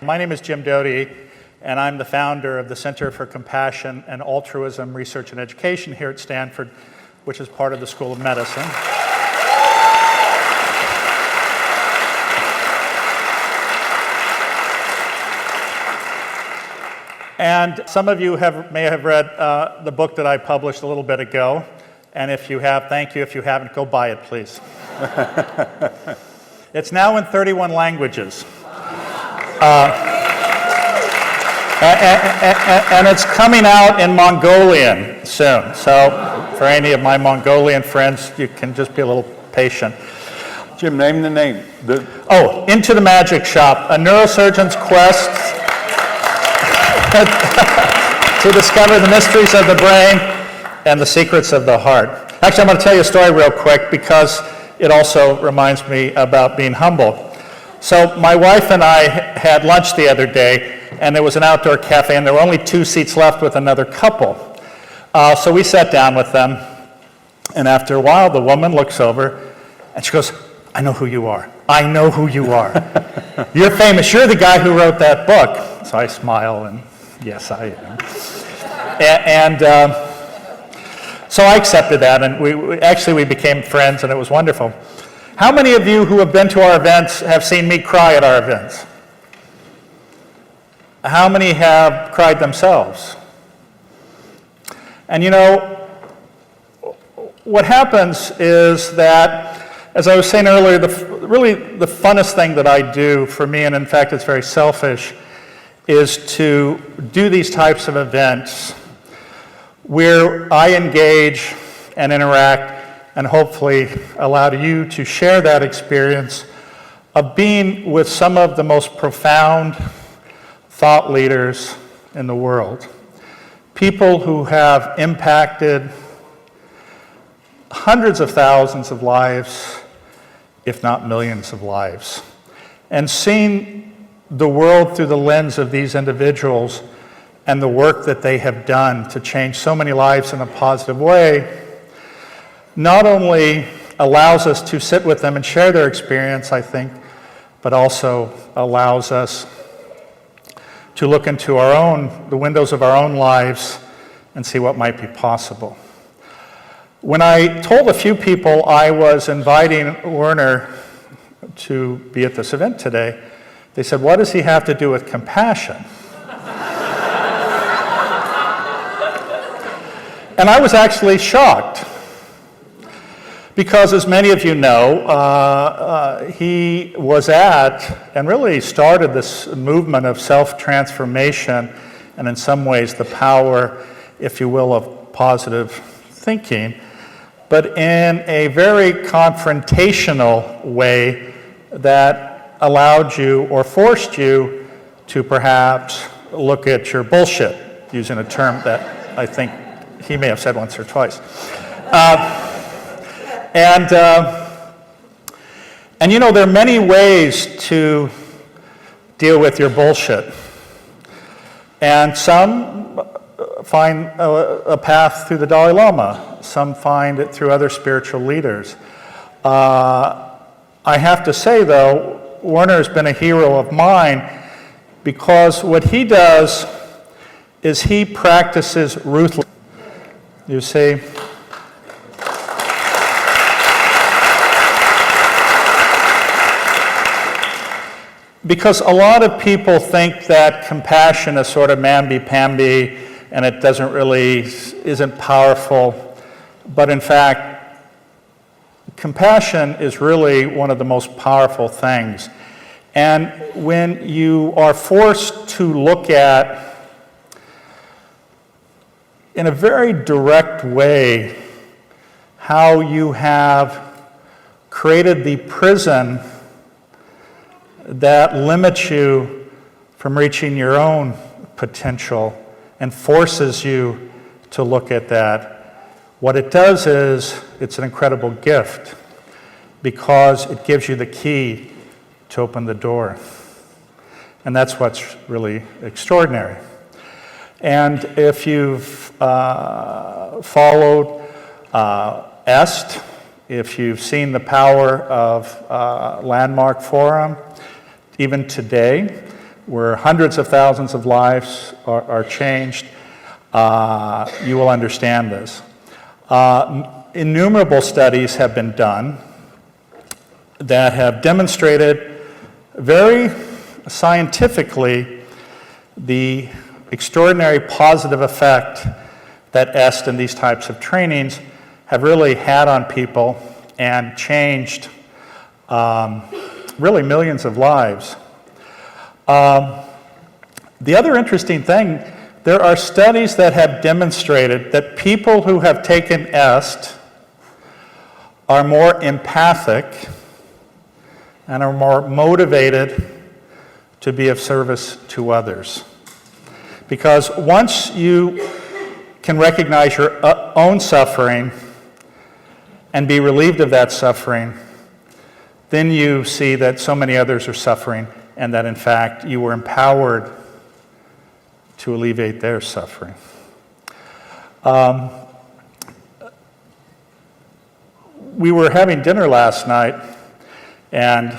My name is Jim Doty, and I'm the founder of the Center for Compassion and Altruism Research and Education here at Stanford, which is part of the School of Medicine. And some of you may have read the book that I published a little bit ago. And if you have, thank you. If you haven't, go buy it, please. It's now in 31 languages. And it's coming out in Mongolian soon. So for any of my Mongolian friends, you can just be a little patient. Jim, name the name. Into the Magic Shop, a neurosurgeon's quest to discover the mysteries of the brain and the secrets of the heart. Actually, I'm going to tell you a story real quick because it also reminds me about being humble. So my wife and I had lunch the other day, and there was an outdoor cafe, and there were only 2 seats left with another couple. So we sat down with them, and after a while, the woman looks over, and she goes, "I know who you are. I know who you are. You're famous. You're the guy who wrote that book." So I smile, and yes, I am. So I accepted that, and we became friends, and it was wonderful. How many of you who have been to our events have seen me cry at our events? How many have cried themselves? And you know, what happens is that, as I was saying earlier, really the funnest thing that I do for me, and in fact it's very selfish, is to do these types of events where I engage and interact and hopefully allow you to share that experience of being with some of the most profound thought leaders in the world. People who have impacted hundreds of thousands of lives, if not millions of lives. And seeing the world through the lens of these individuals and the work that they have done to change so many lives in a positive way not only allows us to sit with them and share their experience, I think, but also allows us to look into the windows of our own lives and see what might be possible. When I told a few people I was inviting Werner to be at this event today, they said, "What does he have to do with compassion?" And I was actually shocked. Because as many of you know, he was at and really started this movement of self-transformation and in some ways the power, if you will, of positive thinking, but in a very confrontational way that allowed you or forced you to perhaps look at your bullshit, using a term that I think he may have said once or twice. And you know, there are many ways to deal with your bullshit. And some find a path through the Dalai Lama. Some find it through other spiritual leaders. I have to say, though, Werner has been a hero of mine because what he does is he practices ruthlessness. You see? Because a lot of people think that compassion is sort of mamby-pamby and it isn't powerful. But in fact, compassion is really one of the most powerful things. And when you are forced to look at, in a very direct way, how you have created the prison that limits you from reaching your own potential and forces you to look at that. What it does is, it's an incredible gift because it gives you the key to open the door. And that's what's really extraordinary. And if you've followed EST, if you've seen the power of Landmark Forum, even today, where hundreds of thousands of lives are changed, you will understand this. Innumerable studies have been done that have demonstrated very scientifically the extraordinary positive effect that EST and these types of trainings have really had on people and changed really millions of lives. The other interesting thing, there are studies that have demonstrated that people who have taken EST are more empathic and are more motivated to be of service to others. Because once you can recognize your own suffering and be relieved of that suffering, then you see that so many others are suffering and that in fact you were empowered to alleviate their suffering. We were having dinner last night, and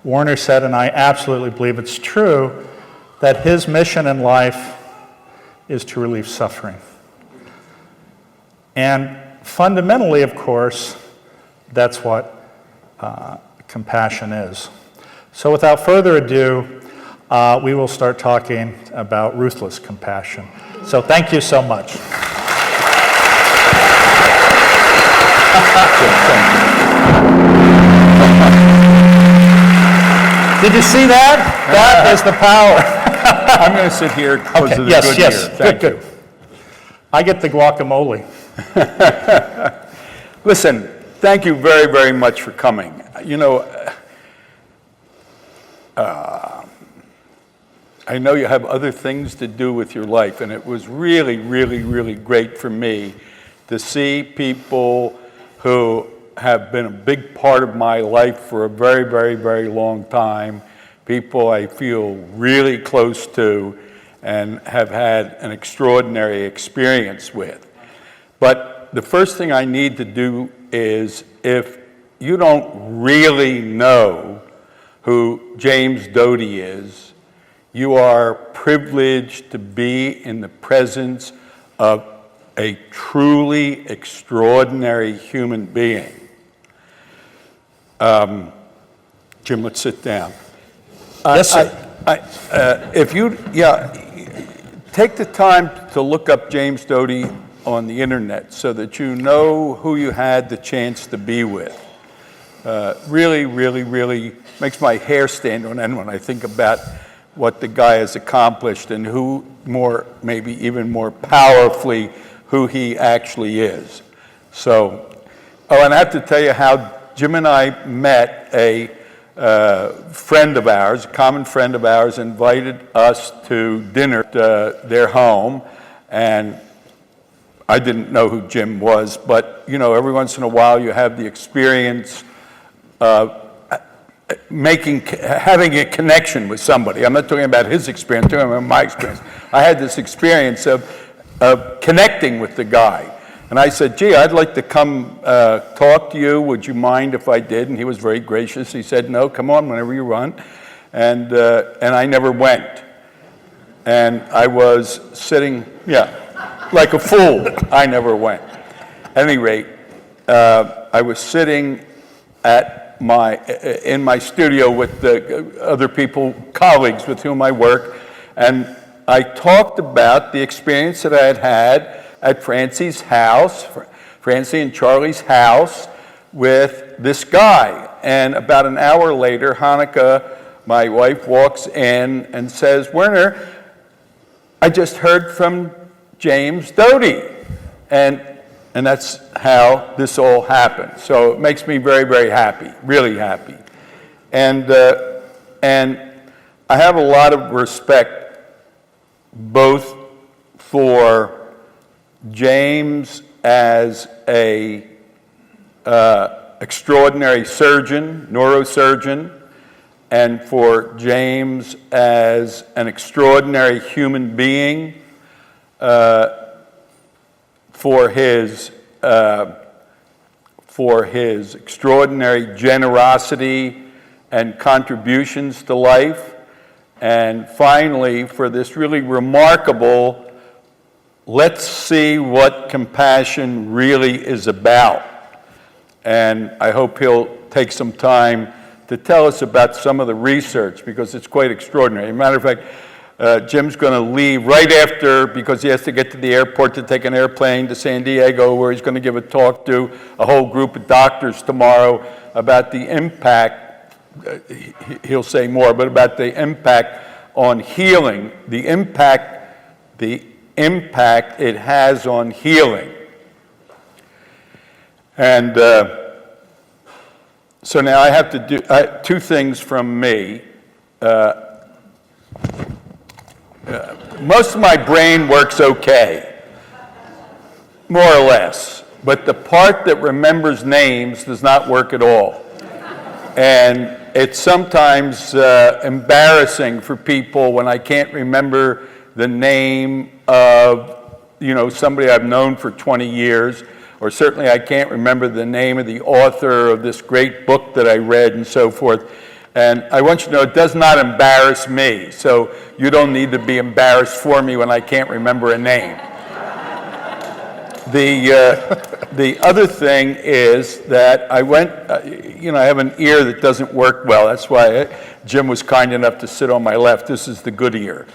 Warner said, and I absolutely believe it's true, that his mission in life is to relieve suffering. And fundamentally, of course, that's what compassion is. So without further ado, we will start talking about ruthless compassion. So thank you so much. Did you see that? That is the power. I'm going to sit here because of the good yes, year. Thank you. Good. I get the guacamole. Listen, thank you very, very much for coming. You know, I know you have other things to do with your life, and it was really, really, really great for me to see people who have been a big part of my life for a very, very, very long time, people I feel really close to and have had an extraordinary experience with. But the first thing I need to do is, if you don't really know who James Doty is, you are privileged to be in the presence of a truly extraordinary human being. Jim, let's sit down. Yes, sir. If you, take the time to look up James Doty on the internet so that you know who you had the chance to be with. Really, really, really makes my hair stand on end when I think about what the guy has accomplished and who maybe even more powerfully, who he actually is. So, and I have to tell you how Jim and I met. A friend of ours, a common friend of ours, invited us to dinner at their home, and I didn't know who Jim was, but you know, every once in a while you have the experience of having a connection with somebody. I'm not talking about his experience, I'm talking about my experience. I had this experience of connecting with the guy. And I said, gee, I'd like to come talk to you. Would you mind if I did? And he was very gracious. He said, no, come on, whenever you want. And I never went. And I was sitting, like a fool. I never went. At any rate, I was sitting in my studio with the other people, colleagues with whom I work, and I talked about the experience that I had at Francie's house, Francie and Charlie's house, with this guy. And about an hour later, Hanukkah, my wife, walks in and says, Werner, I just heard from James Doty. And that's how this all happened. So it makes me very, very happy, really happy. And I have a lot of respect both for James as a extraordinary surgeon, neurosurgeon, and for James as an extraordinary human being, for his extraordinary generosity and contributions to life, and finally for this really remarkable, let's see what compassion really is about. And I hope he'll take some time to tell us about some of the research, because it's quite extraordinary. As a matter of fact, Jim's going to leave right after, because he has to get to the airport to take an airplane to San Diego, where he's going to give a talk to a whole group of doctors tomorrow about the impact, he'll say more, but about the impact on healing, the impact it has on healing. And so now I have to do two things from me. Most of my brain works okay, more or less, but the part that remembers names does not work at all. And it's sometimes embarrassing for people when I can't remember the name of, somebody I've known for 20 years, or certainly I can't remember the name of the author of this great book that I read and so forth. And I want you to know it does not embarrass me, so you don't need to be embarrassed for me when I can't remember a name. The other thing is that I went, I have an ear that doesn't work well. That's why Jim was kind enough to sit on my left. This is the good ear.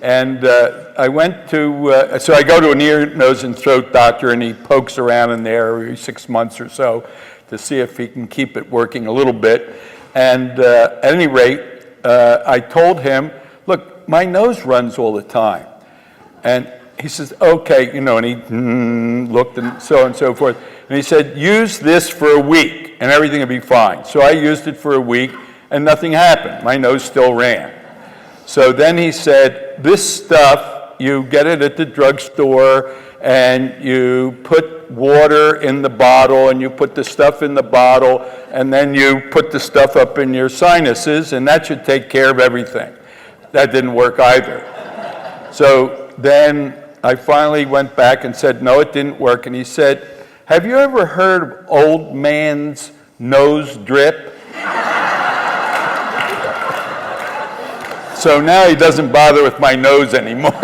And I went to, so I go to an ear, nose, and throat doctor, and he pokes around in there every 6 months or so to see if he can keep it working a little bit. And at any rate, I told him, look, my nose runs all the time. And he says, okay, and he looked and so forth. And he said, use this for a week and everything will be fine. So I used it for a week and nothing happened. My nose still ran. So then he said, this stuff, you get it at the drugstore and you put water in the bottle and you put the stuff in the bottle and then you put the stuff up in your sinuses and that should take care of everything. That didn't work either. So then I finally went back and said, no, it didn't work. And he said, have you ever heard of old man's nose drip? So now he doesn't bother with my nose anymore.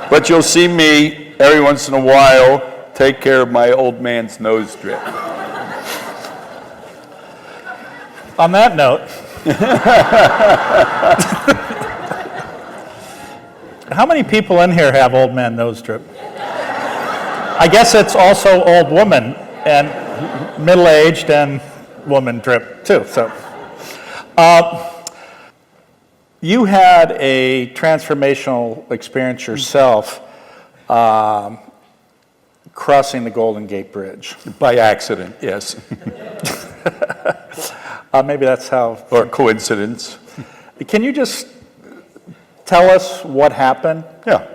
But you'll see me every once in a while take care of my old man's nose drip. On that note, how many people in here have old man nose drip? I guess it's also old woman and middle-aged and woman drip too. So, you had a transformational experience yourself, crossing the Golden Gate Bridge. By accident, yes. Maybe that's how. Or coincidence. Can you just tell us what happened? Yeah.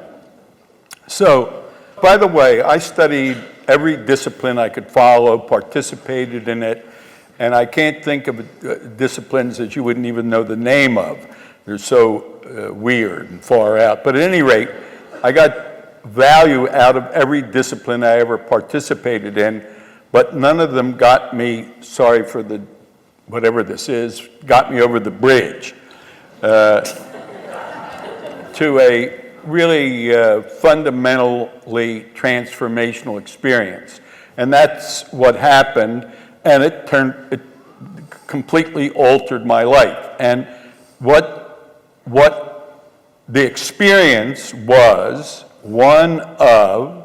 So, by the way, I studied every discipline I could follow, participated in it, and I can't think of disciplines that you wouldn't even know the name of. They're so weird and far out. But at any rate, I got value out of every discipline I ever participated in, but none of them got me, sorry for the, whatever this is, got me over the bridge to a really fundamentally transformational experience. And that's what happened, and it completely altered my life. And what the experience was one of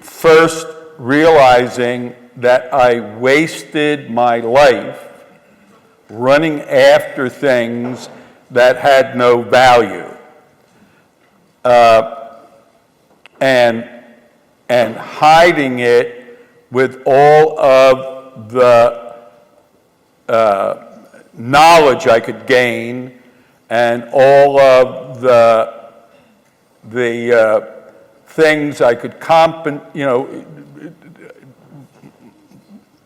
first realizing that I wasted my life running after things that had no value, and hiding it with all of the knowledge I could gain and all of the things I could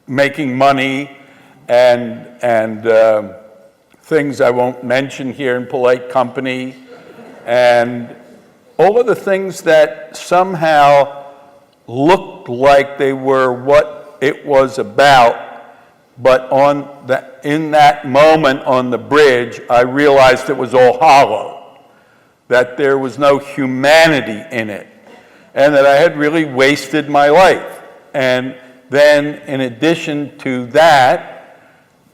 making money and things I won't mention here in polite company, and all of the things that somehow looked like they were what it was about, but in that moment on the bridge, I realized it was all hollow, that there was no humanity in it, and that I had really wasted my life. And then, in addition to that,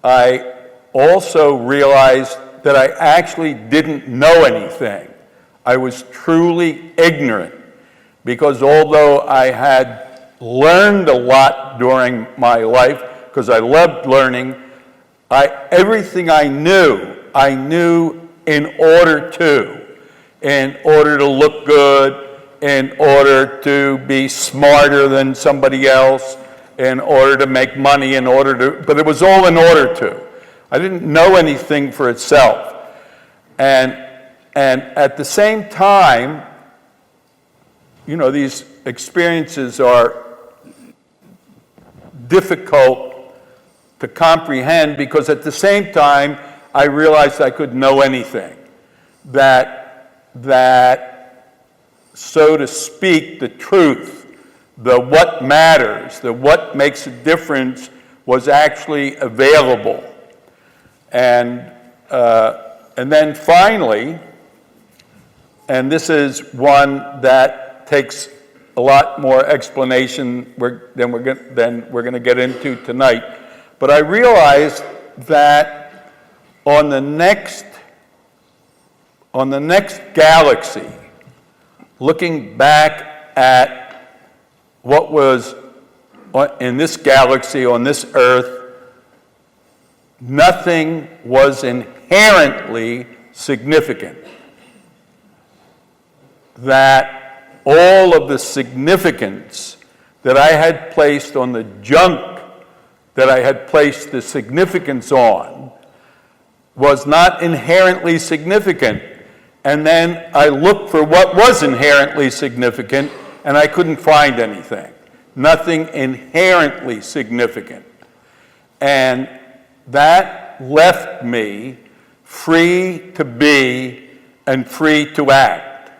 I also realized that I actually didn't know anything. I was truly ignorant, because although I had learned a lot during my life, because I loved learning, everything I knew in order to look good, in order to be smarter than somebody else, in order to make money, but it was all in order to. I didn't know anything for itself. And at the same time, these experiences are difficult to comprehend, because at the same time, I realized I could know anything. That, so to speak, the truth, the what matters, the what makes a difference was actually available. And then finally, and this is one that takes a lot more explanation than we're going to get into tonight, but I realized that on the next galaxy, looking back at what was in this galaxy, on this Earth, nothing was inherently significant. That all of the significance that I had placed on the junk that I had placed the significance on was not inherently significant. And then I looked for what was inherently significant, and I couldn't find anything. Nothing inherently significant. And that left me free to be and free to act.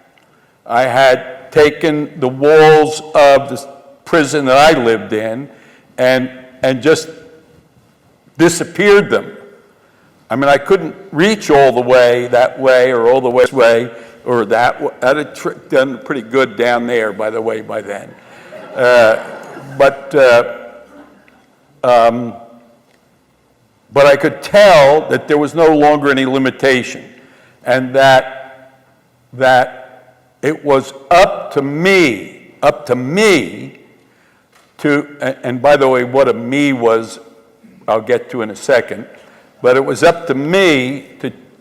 I had taken the walls of the prison that I lived in and just disappeared them. I mean, I couldn't reach all the way that way or all the way this way or that way. I had done pretty good down there, by the way, by then. But I could tell that there was no longer any limitation, and that it was up to me to, and by the way, what a me was, I'll get to in a second, but it was up to me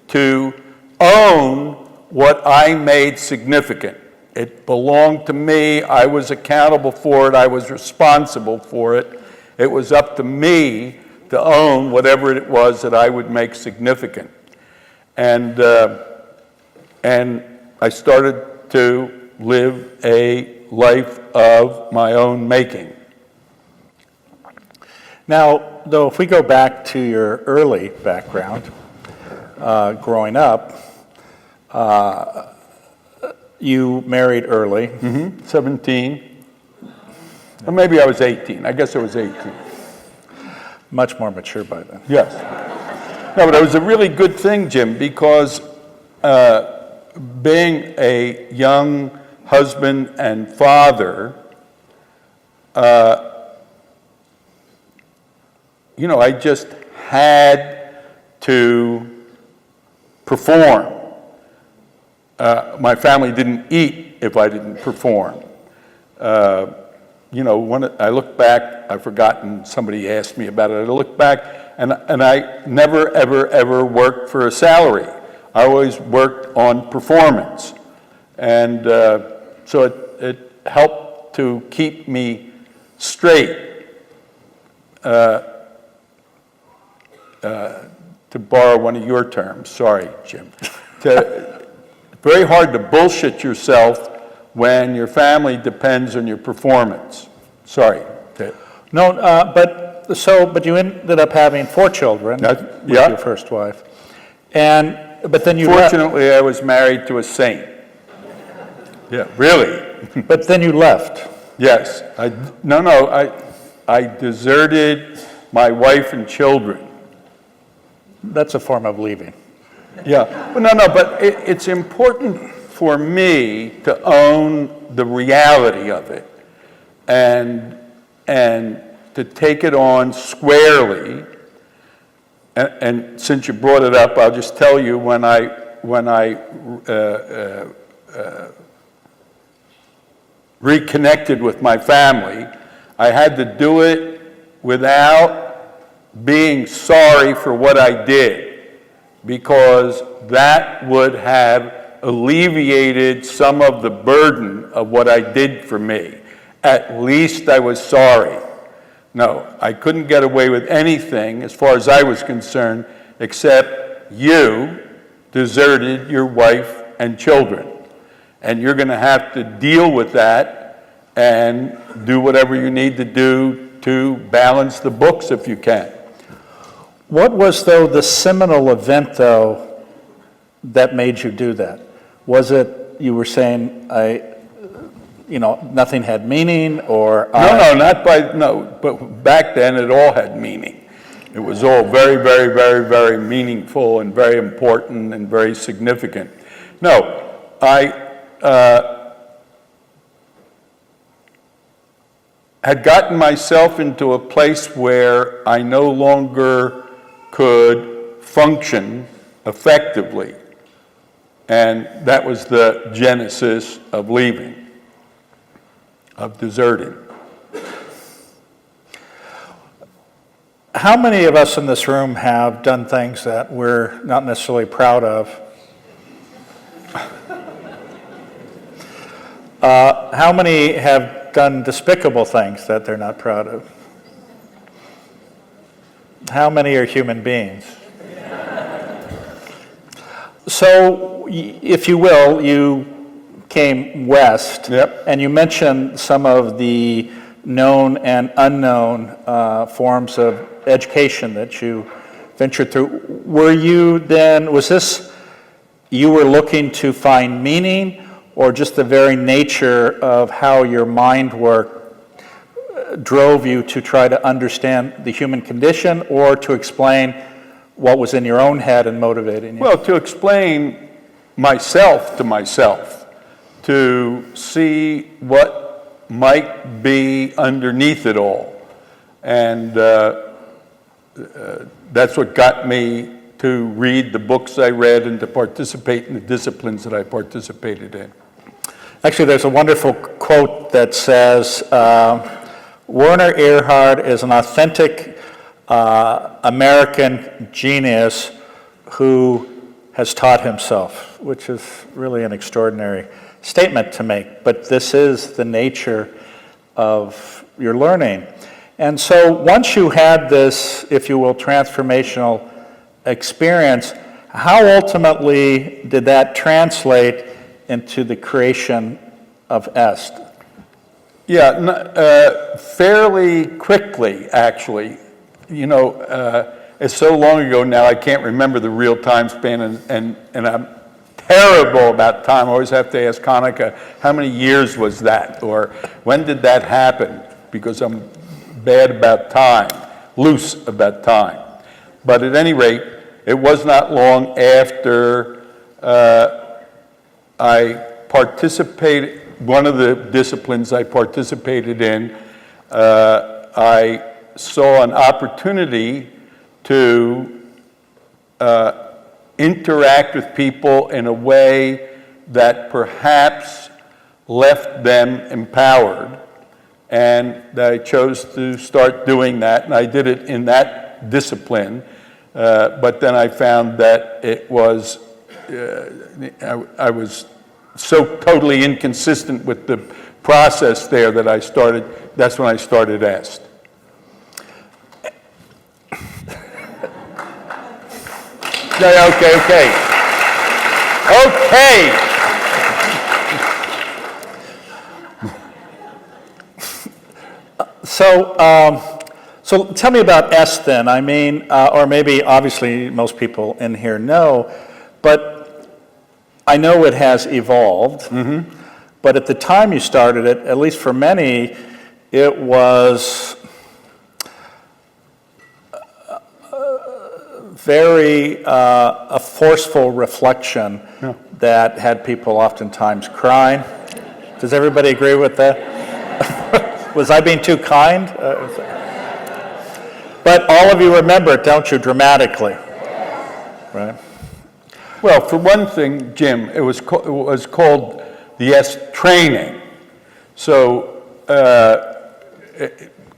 to own what I made significant. It belonged to me. I was accountable for it. I was responsible for it. It was up to me to own whatever it was that I would make significant. And I started to live a life of my own making. Now, though, if we go back to your early background, growing up, you married early. 17. Or maybe I was 18. I guess I was 18. Much more mature by then. Yes. No, but it was a really good thing, Jim, because being a young husband and father, I just had to perform. My family didn't eat if I didn't perform. When I look back, I've forgotten, somebody asked me about it. I look back, and I never, ever, ever worked for a salary. I always worked on performance. And so it helped to keep me straight. To borrow one of your terms, sorry, Jim. Very hard to bullshit yourself when your family depends on your performance. Sorry. No, but you ended up having 4 children with your first wife, but then you Fortunately, I was married to a saint. Yeah, really. But then you left. Yes. I deserted my wife and children. That's a form of leaving. Yeah, well, no, but it's important for me to own the reality of it and to take it on squarely. And since you brought it up, I'll just tell you when I reconnected with my family, I had to do it without being sorry for what I did, because that would have alleviated some of the burden of what I did for me. At least I was sorry. No, I couldn't get away with anything as far as I was concerned, except you deserted your wife and children. And you're going to have to deal with that and do whatever you need to do to balance the books if you can. What was, though, the seminal event, though, that made you do that? Was it, you were saying, nothing had meaning, or... but back then it all had meaning. It was all very, very, very, very meaningful and very important and very significant. No, I had gotten myself into a place where I no longer could function effectively. And that was the genesis of leaving, of deserting. How many of us in this room have done things that we're not necessarily proud of? How many have done despicable things that they're not proud of? How many are human beings? So, if you will, you came west, Yep. and you mentioned some of the known and unknown forms of education that you ventured through. Was this, you were looking to find meaning, or just the very nature of how your mind worked drove you to try to understand the human condition, or to explain what was in your own head and motivating you? Well, to explain myself to myself, to see what might be underneath it all. And that's what got me to read the books I read and to participate in the disciplines that I participated in. Actually, there's a wonderful quote that says, Werner Erhard is an authentic American genius who has taught himself, which is really an extraordinary statement to make. But this is the nature of your learning. And so once you had this, if you will, transformational experience, how ultimately did that translate into the creation of EST? Yeah, fairly quickly, actually. It's so long ago now, I can't remember the real time span, and I'm terrible about time. I always have to ask Hanukkah, how many years was that? Or when did that happen? Because I'm bad about time, loose about time. But at any rate, it was not long after I participated, one of the disciplines I participated in, I saw an opportunity to interact with people in a way that perhaps left them empowered. And I chose to start doing that, and I did it in that discipline. But then I found that it was, I was so totally inconsistent with the process there that that's when I started EST. Okay. So tell me about EST then. I mean, or maybe obviously most people in here know, but I know it has evolved. Mm-hmm. But at the time you started it, at least for many, it was very a forceful reflection that had people oftentimes crying. Does everybody agree with that? Was I being too kind? But all of you remember it, don't you, dramatically? Right? Well, for one thing, Jim, it was called the S training. So,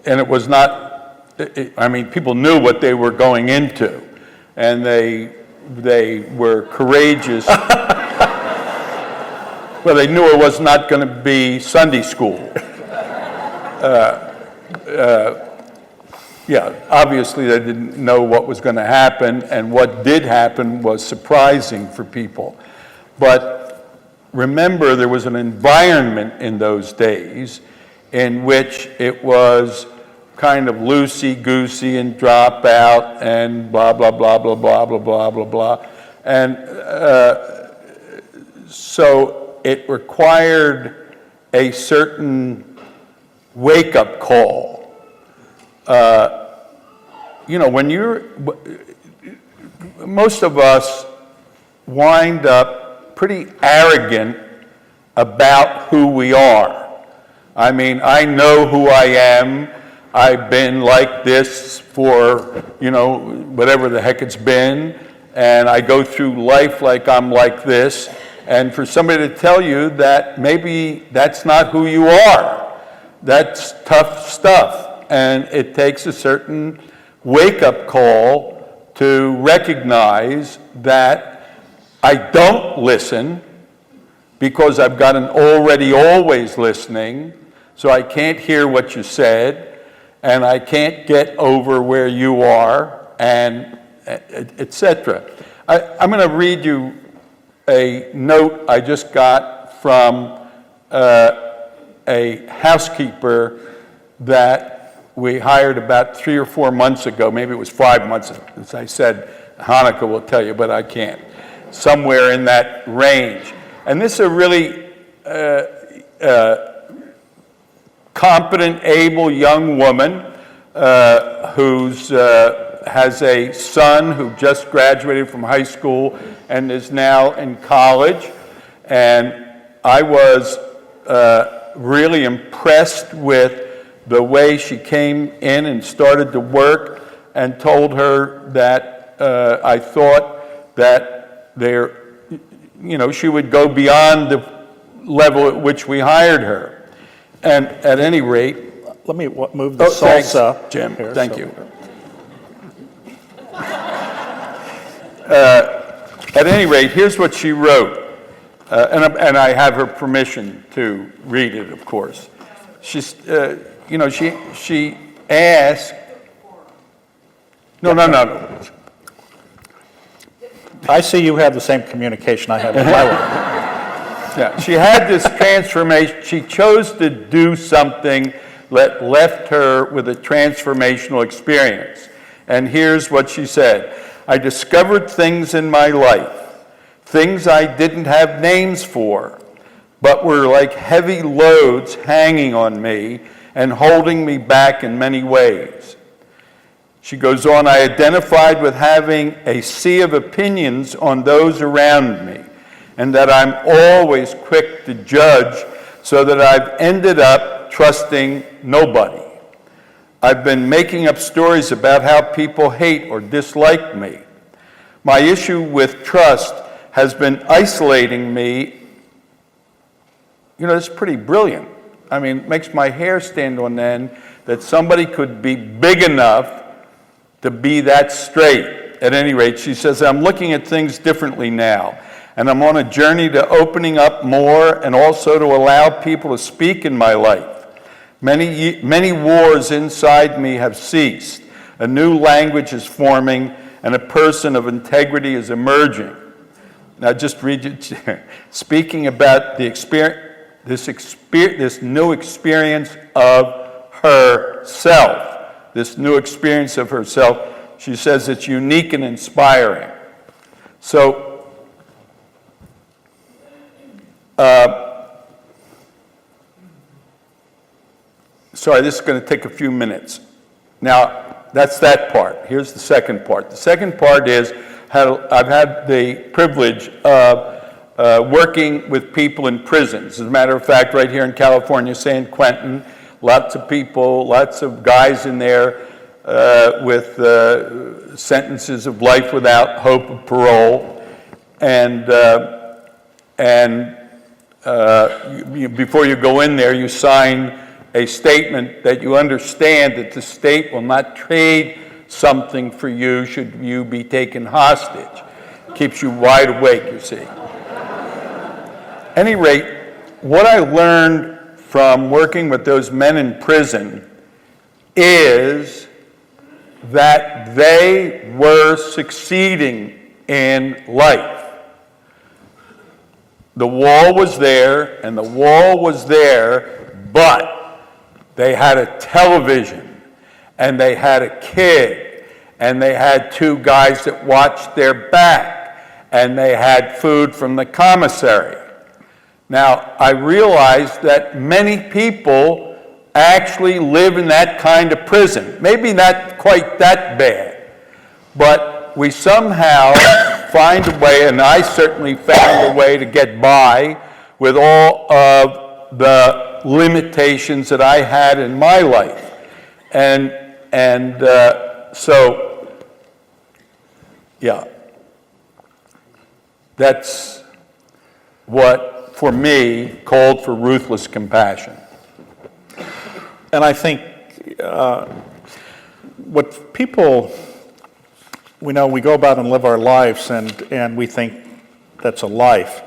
and it was not, I mean, people knew what they were going into, and they were courageous. Well, they knew it was not going to be Sunday school. Yeah, obviously they didn't know what was going to happen, and what did happen was surprising for people. But remember, there was an environment in those days in which it was kind of loosey-goosey and drop out and blah, blah, blah, blah, blah, blah, blah, blah, blah. And so it required a certain wake-up call. You know, when most of us wind up pretty arrogant about who we are. I mean, I know who I am. I've been like this for, you know, whatever the heck it's been, and I go through life like I'm like this, and for somebody to tell you that maybe that's not who you are, that's tough stuff. And it takes a certain wake-up call to recognize that I don't listen because I've got an already always listening, so I can't hear what you said, and I can't get over where you are, and etc. I'm going to read you a note I just got from a housekeeper that we hired about 3 or 4 months ago. Maybe it was 5 months, as I said. Hanukkah will tell you, but I can't. Somewhere in that range. And this is a really competent, able young woman who has a son who just graduated from high school and is now in college. And I was really impressed with the way she came in and started to work, and told her that I thought that she would go beyond the level at which we hired her. And at any rate, let me move the salsa. Thanks, Jim. Here, Thank you. At any rate, here's what she wrote, and I have her permission to read it, of course. She's, she asked. No. I see you have the same communication I have in my life. Yeah, she had this transformation. She chose to do something that left her with a transformational experience. And here's what she said. I discovered things in my life, things I didn't have names for, but were like heavy loads hanging on me and holding me back in many ways. She goes on, I identified with having a sea of opinions on those around me, and that I'm always quick to judge, so that I've ended up trusting nobody. I've been making up stories about how people hate or dislike me. My issue with trust has been isolating me. You know, it's pretty brilliant. I mean, it makes my hair stand on end that somebody could be big enough to be that straight. At any rate, she says, I'm looking at things differently now, and I'm on a journey to opening up more and also to allow people to speak in my life. Many wars inside me have ceased. A new language is forming, and a person of integrity is emerging. Now, just read it. Speaking about the experience, this new experience of herself, this new experience of herself, she says it's unique and inspiring. So, sorry, this is going to take a few minutes. Now, that's that part. Here's the second part. The second part is I've had the privilege of working with people in prisons. As a matter of fact, right here in California, San Quentin, lots of people, lots of guys in there with sentences of life without hope of parole. And before you go in there, you sign a statement that you understand that the state will not trade something for you should you be taken hostage. Keeps you wide awake, you see. At any rate, what I learned from working with those men in prison is that they were succeeding in life. The wall was there, and the wall was there, but they had a television, and they had a kid, and they had two guys that watched their back, and they had food from the commissary. Now, I realized that many people actually live in that kind of prison. Maybe not quite that bad, but we somehow find a way, and I certainly found a way to get by with all of the limitations that I had in my life. So, yeah, that's what, for me, called for ruthless compassion. And I think what people, we go about and live our lives, and we think that's a life.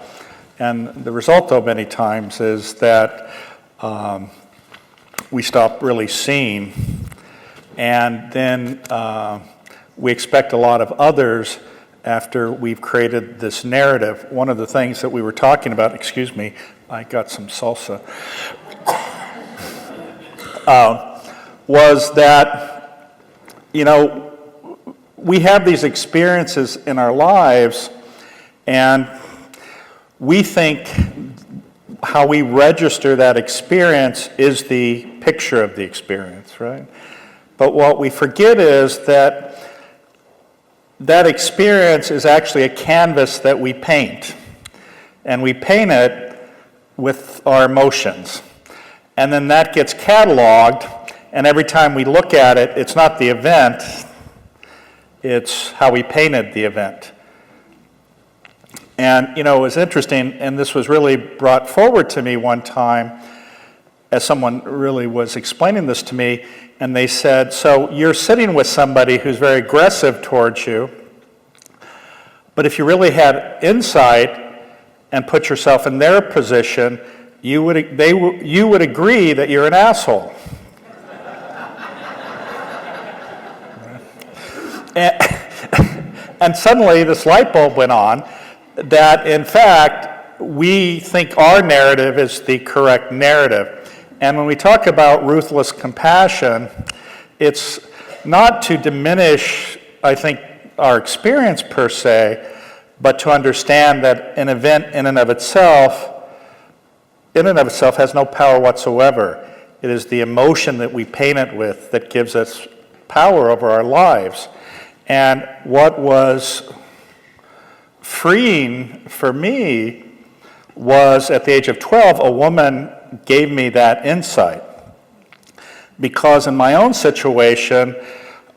And the result, though, many times is that we stop really seeing, and then we expect a lot of others after we've created this narrative. One of the things that we were talking about, excuse me, I got some salsa, was that, we have these experiences in our lives, and we think how we register that experience is the picture of the experience, right? But what we forget is that that experience is actually a canvas that we paint. And we paint it with our emotions. And then that gets cataloged, and every time we look at it, it's not the event, it's how we painted the event. And, it was interesting, and this was really brought forward to me one time as someone really was explaining this to me, and they said, so you're sitting with somebody who's very aggressive towards you, but if you really had insight and put yourself in their position, you would agree that you're an asshole. And suddenly this light bulb went on that, in fact, we think our narrative is the correct narrative. And when we talk about ruthless compassion, it's not to diminish, I think, our experience per se, but to understand that an event in and of itself has no power whatsoever. It is the emotion that we paint it with that gives us power over our lives. And what was freeing for me was, at the age of 12, a woman gave me that insight. Because in my own situation,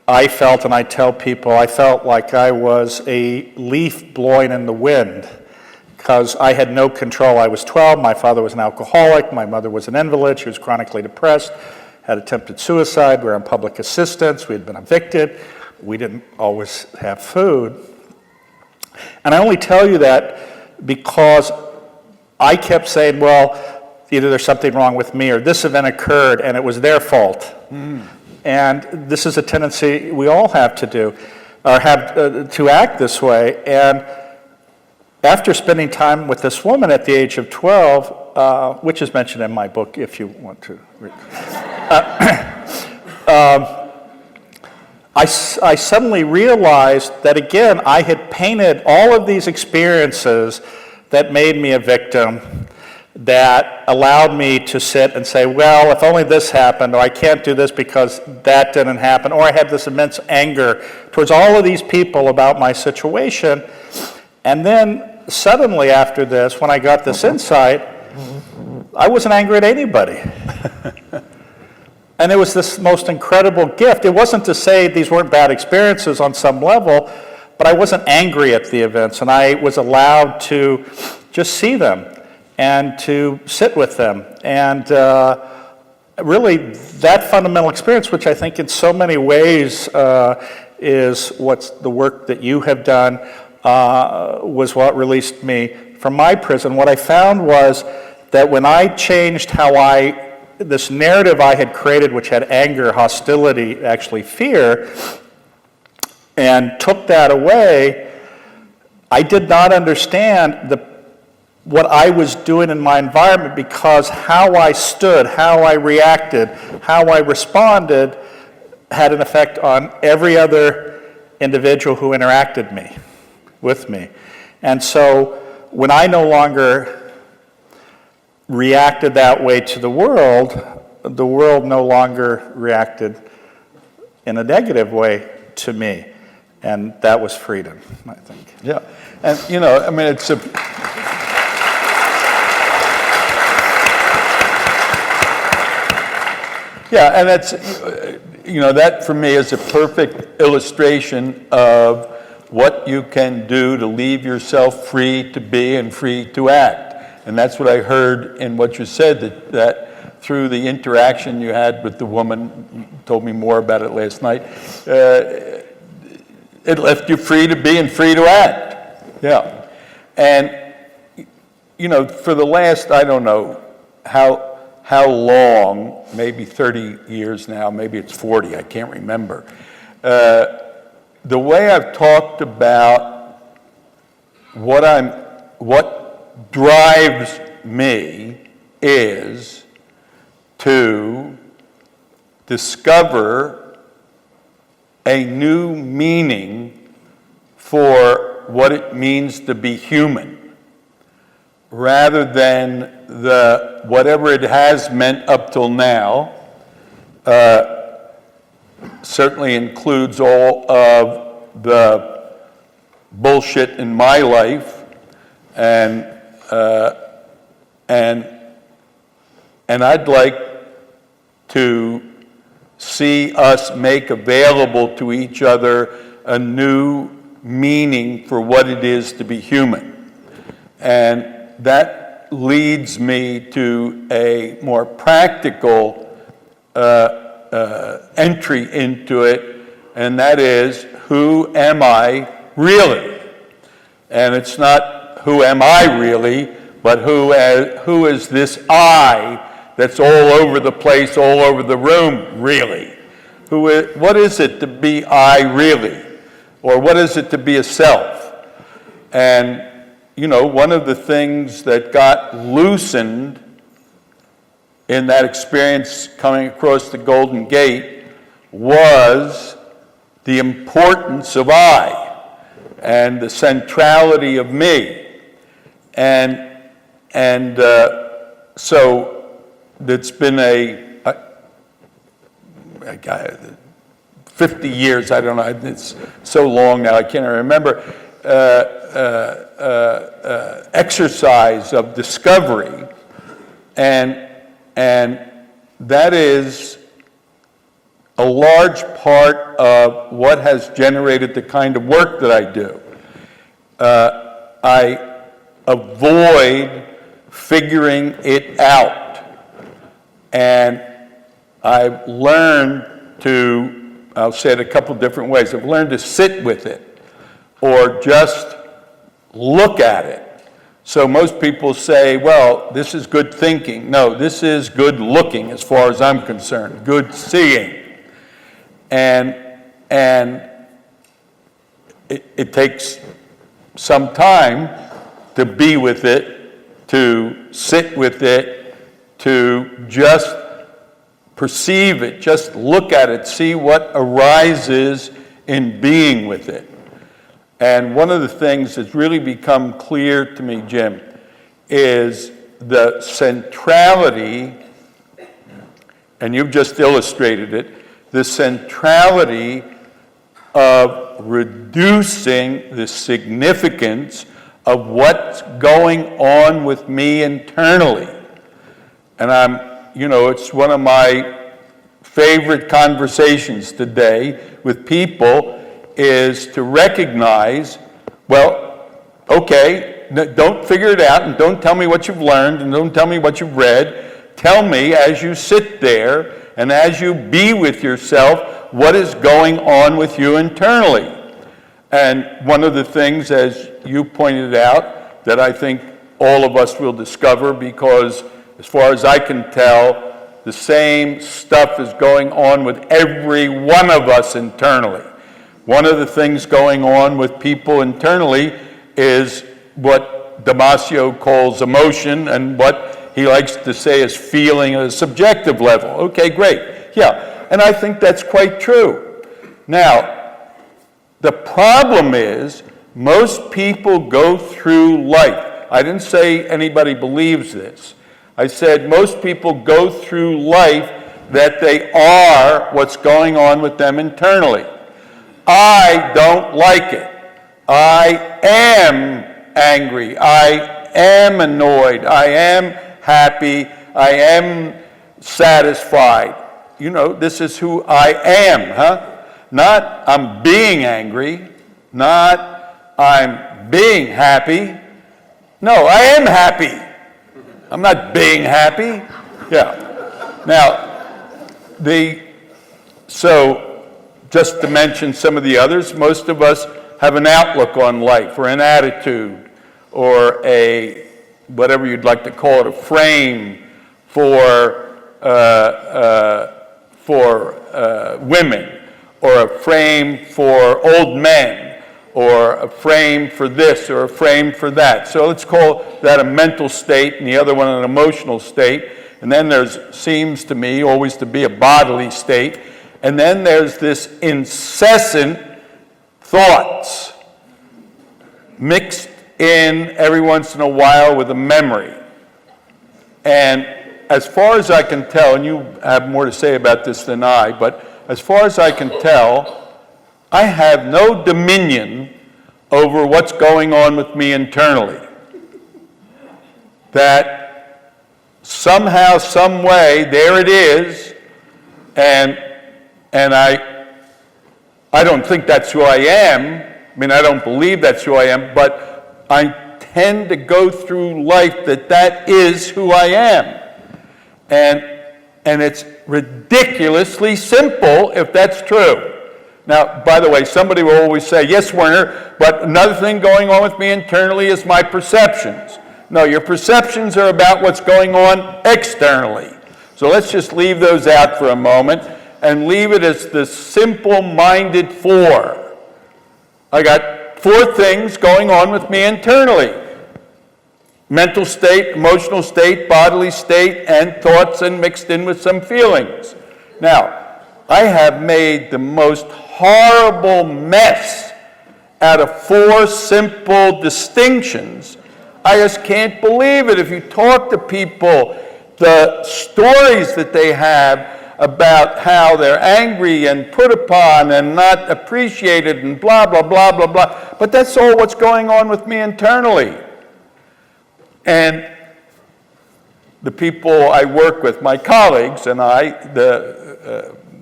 I felt, and I tell people, I felt like I was a leaf blowing in the wind, because I had no control. I was 12, my father was an alcoholic, my mother was an invalid, she was chronically depressed, had attempted suicide, we were on public assistance, we had been evicted, we didn't always have food. And I only tell you that because I kept saying, well, either there's something wrong with me or this event occurred and it was their fault. Mm. And this is a tendency we all have to do, or have to act this way. And after spending time with this woman at the age of 12, which is mentioned in my book if you want to read, I suddenly realized that, again, I had painted all of these experiences that made me a victim, that allowed me to sit and say, well, if only this happened, or I can't do this because that didn't happen, or I had this immense anger towards all of these people about my situation. And then suddenly after this, when I got this insight, I wasn't angry at anybody. And it was this most incredible gift. It wasn't to say these weren't bad experiences on some level, but I wasn't angry at the events, and I was allowed to just see them and to sit with them. And really, that fundamental experience, which I think in so many ways is what's the work that you have done, was what released me from my prison. What I found was that when I changed how this narrative I had created, which had anger, hostility, actually fear, and took that away, I did not understand what I was doing in my environment, because how I stood, how I reacted, how I responded had an effect on every other individual who interacted with me. And so when I no longer reacted that way to the world no longer reacted in a negative way to me. And that was freedom, I think. Yeah, and I mean, it's a... Yeah, and that's, that for me is a perfect illustration of what you can do to leave yourself free to be and free to act. And that's what I heard in what you said, that through the interaction you had with the woman, you told me more about it last night, it left you free to be and free to act. Yeah. And, for the last, I don't know how long, maybe 30 years now, maybe it's 40, I can't remember. The way I've talked about what drives me is to discover a new meaning for what it means to be human, rather than whatever it has meant up till now. Certainly includes all of the bullshit in my life, and I'd like to see us make available to each other a new meaning for what it is to be human. And that leads me to a more practical entry into it, and that is, who am I really? And it's not who am I really, but who is this I that's all over the place, all over the room, really? What is it to be I really? Or what is it to be a self? And, one of the things that got loosened in that experience coming across the Golden Gate was the importance of I and the centrality of me. And so it's been 50 years, I don't know, it's so long now, I can't remember, exercise of discovery, and that is a large part of what has generated the kind of work that I do. I avoid figuring it out, and I've learned to, I'll say it a couple different ways, I've learned to sit with it, or just look at it. So most people say, well, this is good thinking. No, this is good looking as far as I'm concerned, good seeing. And it takes some time to be with it, to sit with it, to just perceive it, just look at it, see what arises in being with it. And one of the things that's really become clear to me, Jim, is the centrality, and you've just illustrated it, the centrality of reducing the significance of what's going on with me internally. And it's one of my favorite conversations today with people is to recognize, well, okay, don't figure it out and don't tell me what you've learned and don't tell me what you've read. Tell me as you sit there and as you be with yourself, what is going on with you internally. And one of the things, as you pointed out, that I think all of us will discover, because as far as I can tell, the same stuff is going on with every one of us internally. One of the things going on with people internally is what Damasio calls emotion, and what he likes to say is feeling at a subjective level. Okay, great. Yeah, and I think that's quite true. Now, the problem is most people go through life. I didn't say anybody believes this. I said most people go through life that they are what's going on with them internally. I don't like it. I am angry. I am annoyed. I am happy. I am satisfied. This is who I am, huh? Not I'm being angry, not I'm being happy. No, I am happy. I'm not being happy. Yeah. Now, so just to mention some of the others, most of us have an outlook on life, or an attitude, or a, whatever you'd like to call it, a frame for women, or a frame for old men, or a frame for this, or a frame for that. So let's call that a mental state, and the other one an emotional state. And then seems to me always to be a bodily state. And then there's this incessant thoughts mixed in every once in a while with a memory. And as far as I can tell, and you have more to say about this than I, but as far as I can tell, I have no dominion over what's going on with me internally. That somehow, some way, there it is, and I don't think that's who I am. I mean, I don't believe that's who I am, but I tend to go through life that is who I am. And it's ridiculously simple if that's true. Now, by the way, somebody will always say, yes, Werner, but another thing going on with me internally is my perceptions. No, your perceptions are about what's going on externally. So let's just leave those out for a moment and leave it as the simple-minded four. I got four things going on with me internally. Mental state, emotional state, bodily state, and thoughts, and mixed in with some feelings. Now, I have made the most horrible mess out of four simple distinctions. I just can't believe it. If you talk to people, the stories that they have about how they're angry and put upon and not appreciated and blah, blah, blah, blah, blah. But that's all what's going on with me internally. And the people I work with, my colleagues and I,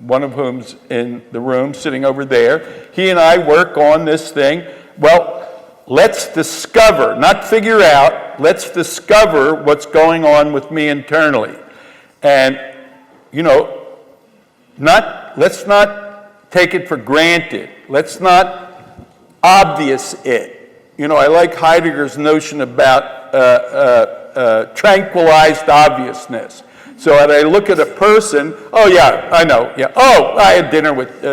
one of whom's in the room sitting over there, he and I work on this thing. Well, let's discover, not figure out, let's discover what's going on with me internally. And, let's not take it for granted. Let's not obvious it. I like Heidegger's notion about tranquilized obviousness. So when I look at a person, oh yeah, I know, yeah, oh, I had dinner with,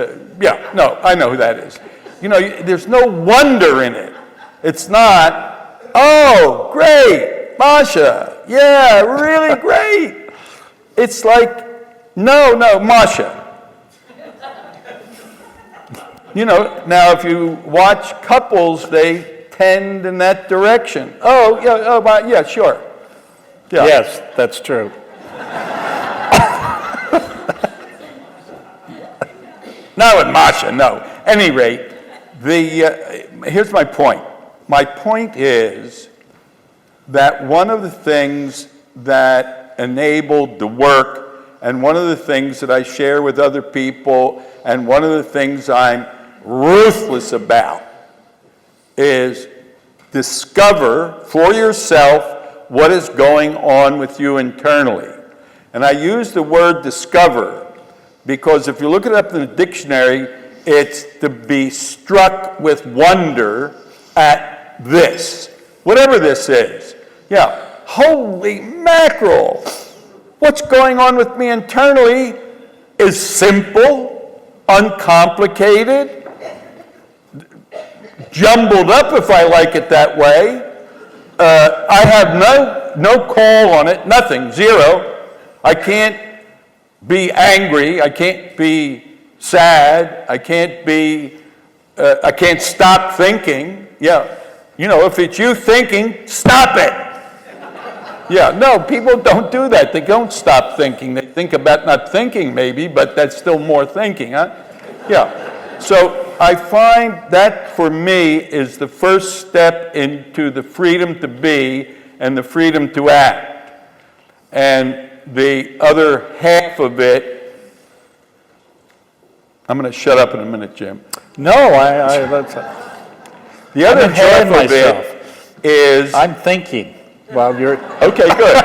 yeah, no, I know who that is. There's no wonder in it. It's not, oh, great, Masha, yeah, really great. It's like, no, Masha. Now if you watch couples, they tend in that direction. Oh, yeah, yeah, sure. Yeah. Yes, that's true. Not with Masha, no. Any rate, here's my point. My point is that one of the things that enabled the work, and one of the things that I share with other people, and one of the things I'm ruthless about, is discover for yourself what is going on with you internally. And I use the word discover because if you look it up in the dictionary, it's to be struck with wonder at this, whatever this is. Yeah, holy mackerel. What's going on with me internally is simple, uncomplicated, jumbled up if I like it that way. I have no call on it, nothing, zero. I can't be angry, I can't be sad, I can't stop thinking. Yeah, you know, if it's you thinking, stop it. Yeah, no, people don't do that. They don't stop thinking. They think about not thinking maybe, but that's still more thinking, huh? Yeah, so I find that for me is the first step into the freedom to be and the freedom to act. And the other half of it, I'm going to shut up in a minute, Jim. No, that's... The other half of it is... I'm thinking while you're... Okay, good.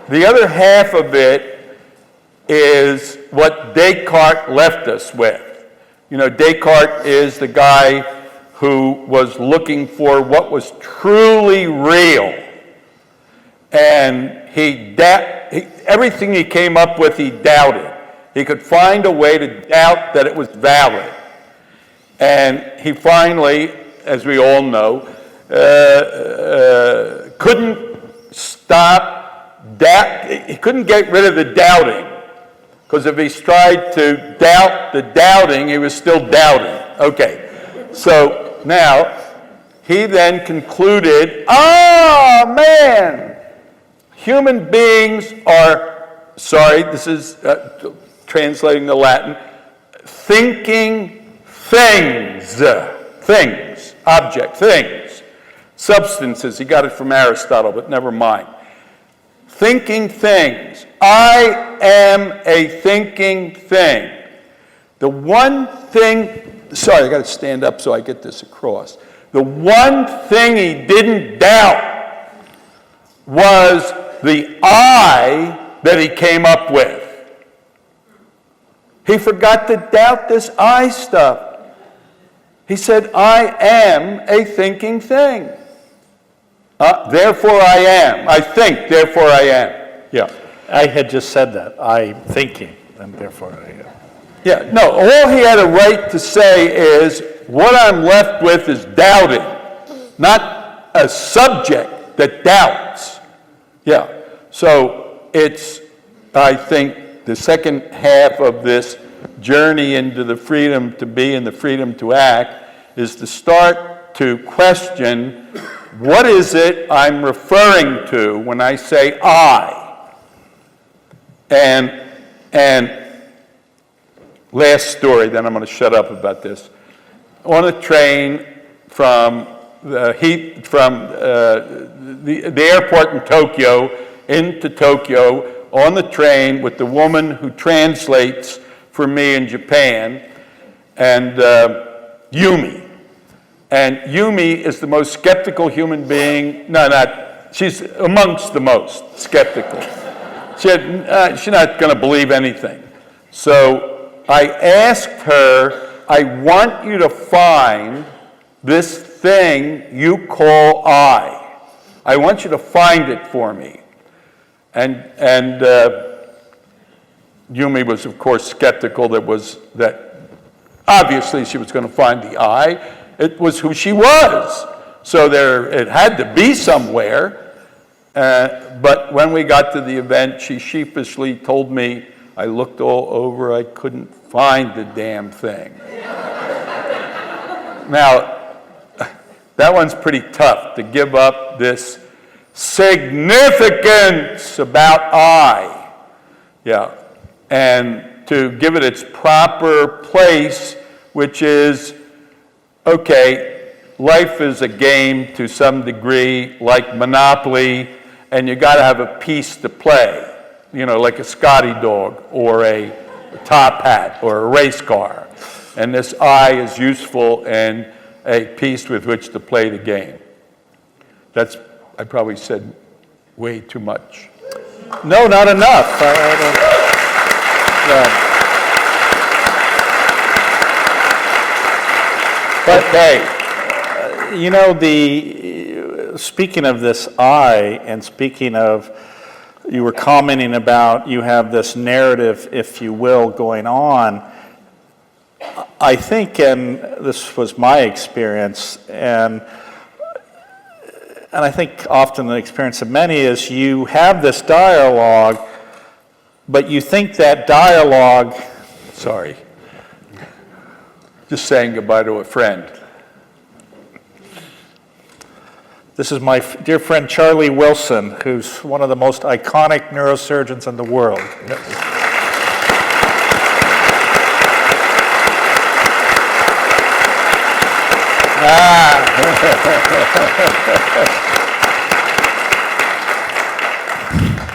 The other half of it is what Descartes left us with. You know, Descartes is the guy who was looking for what was truly real. And everything he came up with, he doubted. He could find a way to doubt that it was valid. And he finally, as we all know, couldn't stop doubt. He couldn't get rid of the doubting. Because if he tried to doubt the doubting, he was still doubting. Okay, so now he then concluded, man, human beings are, sorry, this is translating the Latin, thinking things, object, things, substances. He got it from Aristotle, but never mind. Thinking things. I am a thinking thing. The one thing, sorry, I got to stand up so I get this across. The one thing he didn't doubt was the I that he came up with. He forgot to doubt this I stuff. He said, I am a thinking thing. Therefore I am. I think, therefore I am. Yeah. I had just said that. I'm thinking, and therefore I am. Yeah, no, all he had a right to say is, what I'm left with is doubting, not a subject that doubts. Yeah, so it's, I think, the second half of this journey into the freedom to be and the freedom to act is to start to question, what is it I'm referring to when I say I? And last story, then I'm going to shut up about this. On a train from the airport in Tokyo into Tokyo, on the train with the woman who translates for me in Japan, and Yumi. And Yumi is the most skeptical human being. She's amongst the most skeptical. She's not going to believe anything. So I asked her, I want you to find this thing you call I. I want you to find it for me. And Yumi was, of course, skeptical that obviously she was going to find the I. It was who she was. So it had to be somewhere. But when we got to the event, she sheepishly told me, I looked all over, I couldn't find the damn thing. Now, that one's pretty tough, to give up this significance about I. Yeah. And to give it its proper place, which is, okay, life is a game to some degree, like Monopoly, and you got to have a piece to play, you know, like a Scotty dog or a top hat or a race car. And this I is useful and a piece with which to play the game. That's, I probably said way too much. No, not enough. But Okay. you know, speaking of this I, and speaking of, you were commenting about you have this narrative, if you will, going on. I think, and this was my experience, and I think often the experience of many is you have this dialogue, but you think that dialogue, Sorry. Just saying goodbye to a friend. this is my dear friend Charlie Wilson, who's one of the most iconic neurosurgeons in the world.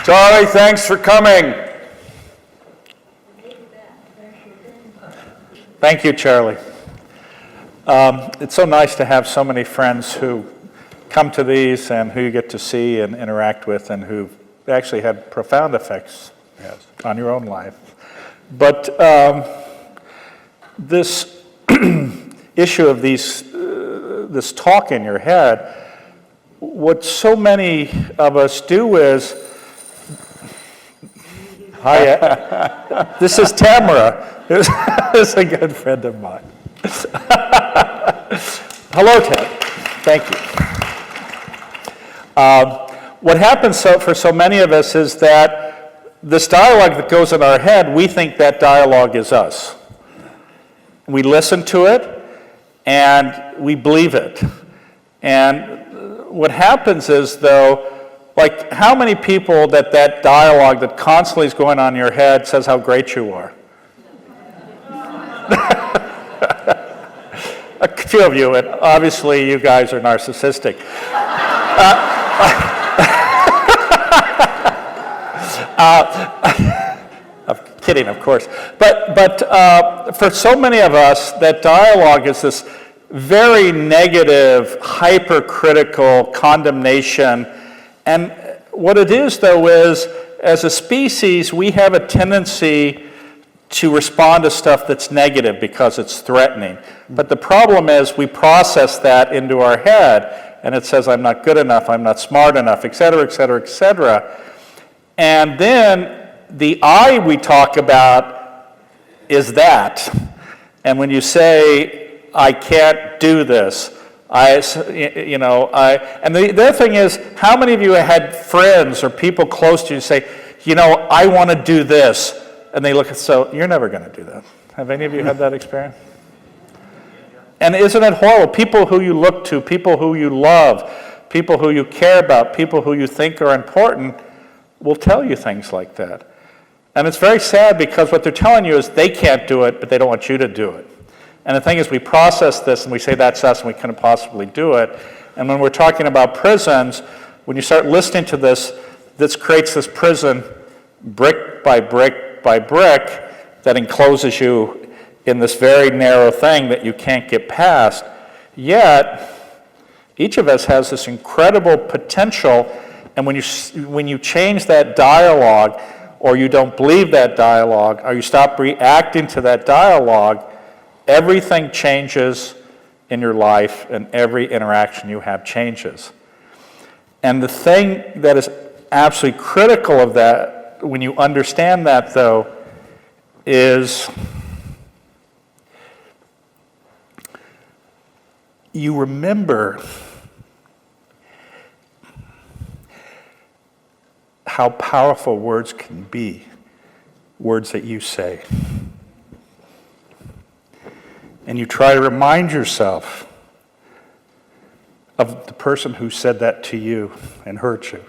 Charlie, thanks for coming. Thank you, Charlie. It's so nice to have so many friends who come to these and who you get to see and interact with and who've actually had profound effects on your own life. But this issue of this talk in your head, what so many of us do is, hi, this is Tamara, who's a good friend of mine. Hello, Ted. Thank you. What happens for so many of us is that this dialogue that goes in our head, we think that dialogue is us. We listen to it, and we believe it. And what happens is, though, like how many people that dialogue that constantly is going on in your head says how great you are? A few of you, and obviously you guys are narcissistic. I'm kidding, of course. But for so many of us, that dialogue is this very negative, hypercritical condemnation. And what it is, though, is as a species, we have a tendency to respond to stuff that's negative because it's threatening. But the problem is we process that into our head, and it says, I'm not good enough, I'm not smart enough, et cetera, et cetera, et cetera. And then the I we talk about is that. And when you say, I can't do this, and the other thing is, how many of you had friends or people close to you say, I want to do this, and they look at, so you're never going to do that. Have any of you had that experience? And isn't it horrible? People who you look to, people who you love, people who you care about, people who you think are important will tell you things like that. And it's very sad because what they're telling you is they can't do it, but they don't want you to do it. And the thing is, we process this and we say that's us and we couldn't possibly do it. And when we're talking about prisons, when you start listening to this creates this prison brick by brick by brick that encloses you in this very narrow thing that you can't get past. Yet, each of us has this incredible potential, and when you change that dialogue, or you don't believe that dialogue, or you stop reacting to that dialogue, everything changes in your life, and every interaction you have changes. And the thing that is absolutely critical of that, when you understand that, though, is you remember how powerful words can be, words that you say. And you try to remind yourself of the person who said that to you and hurt you.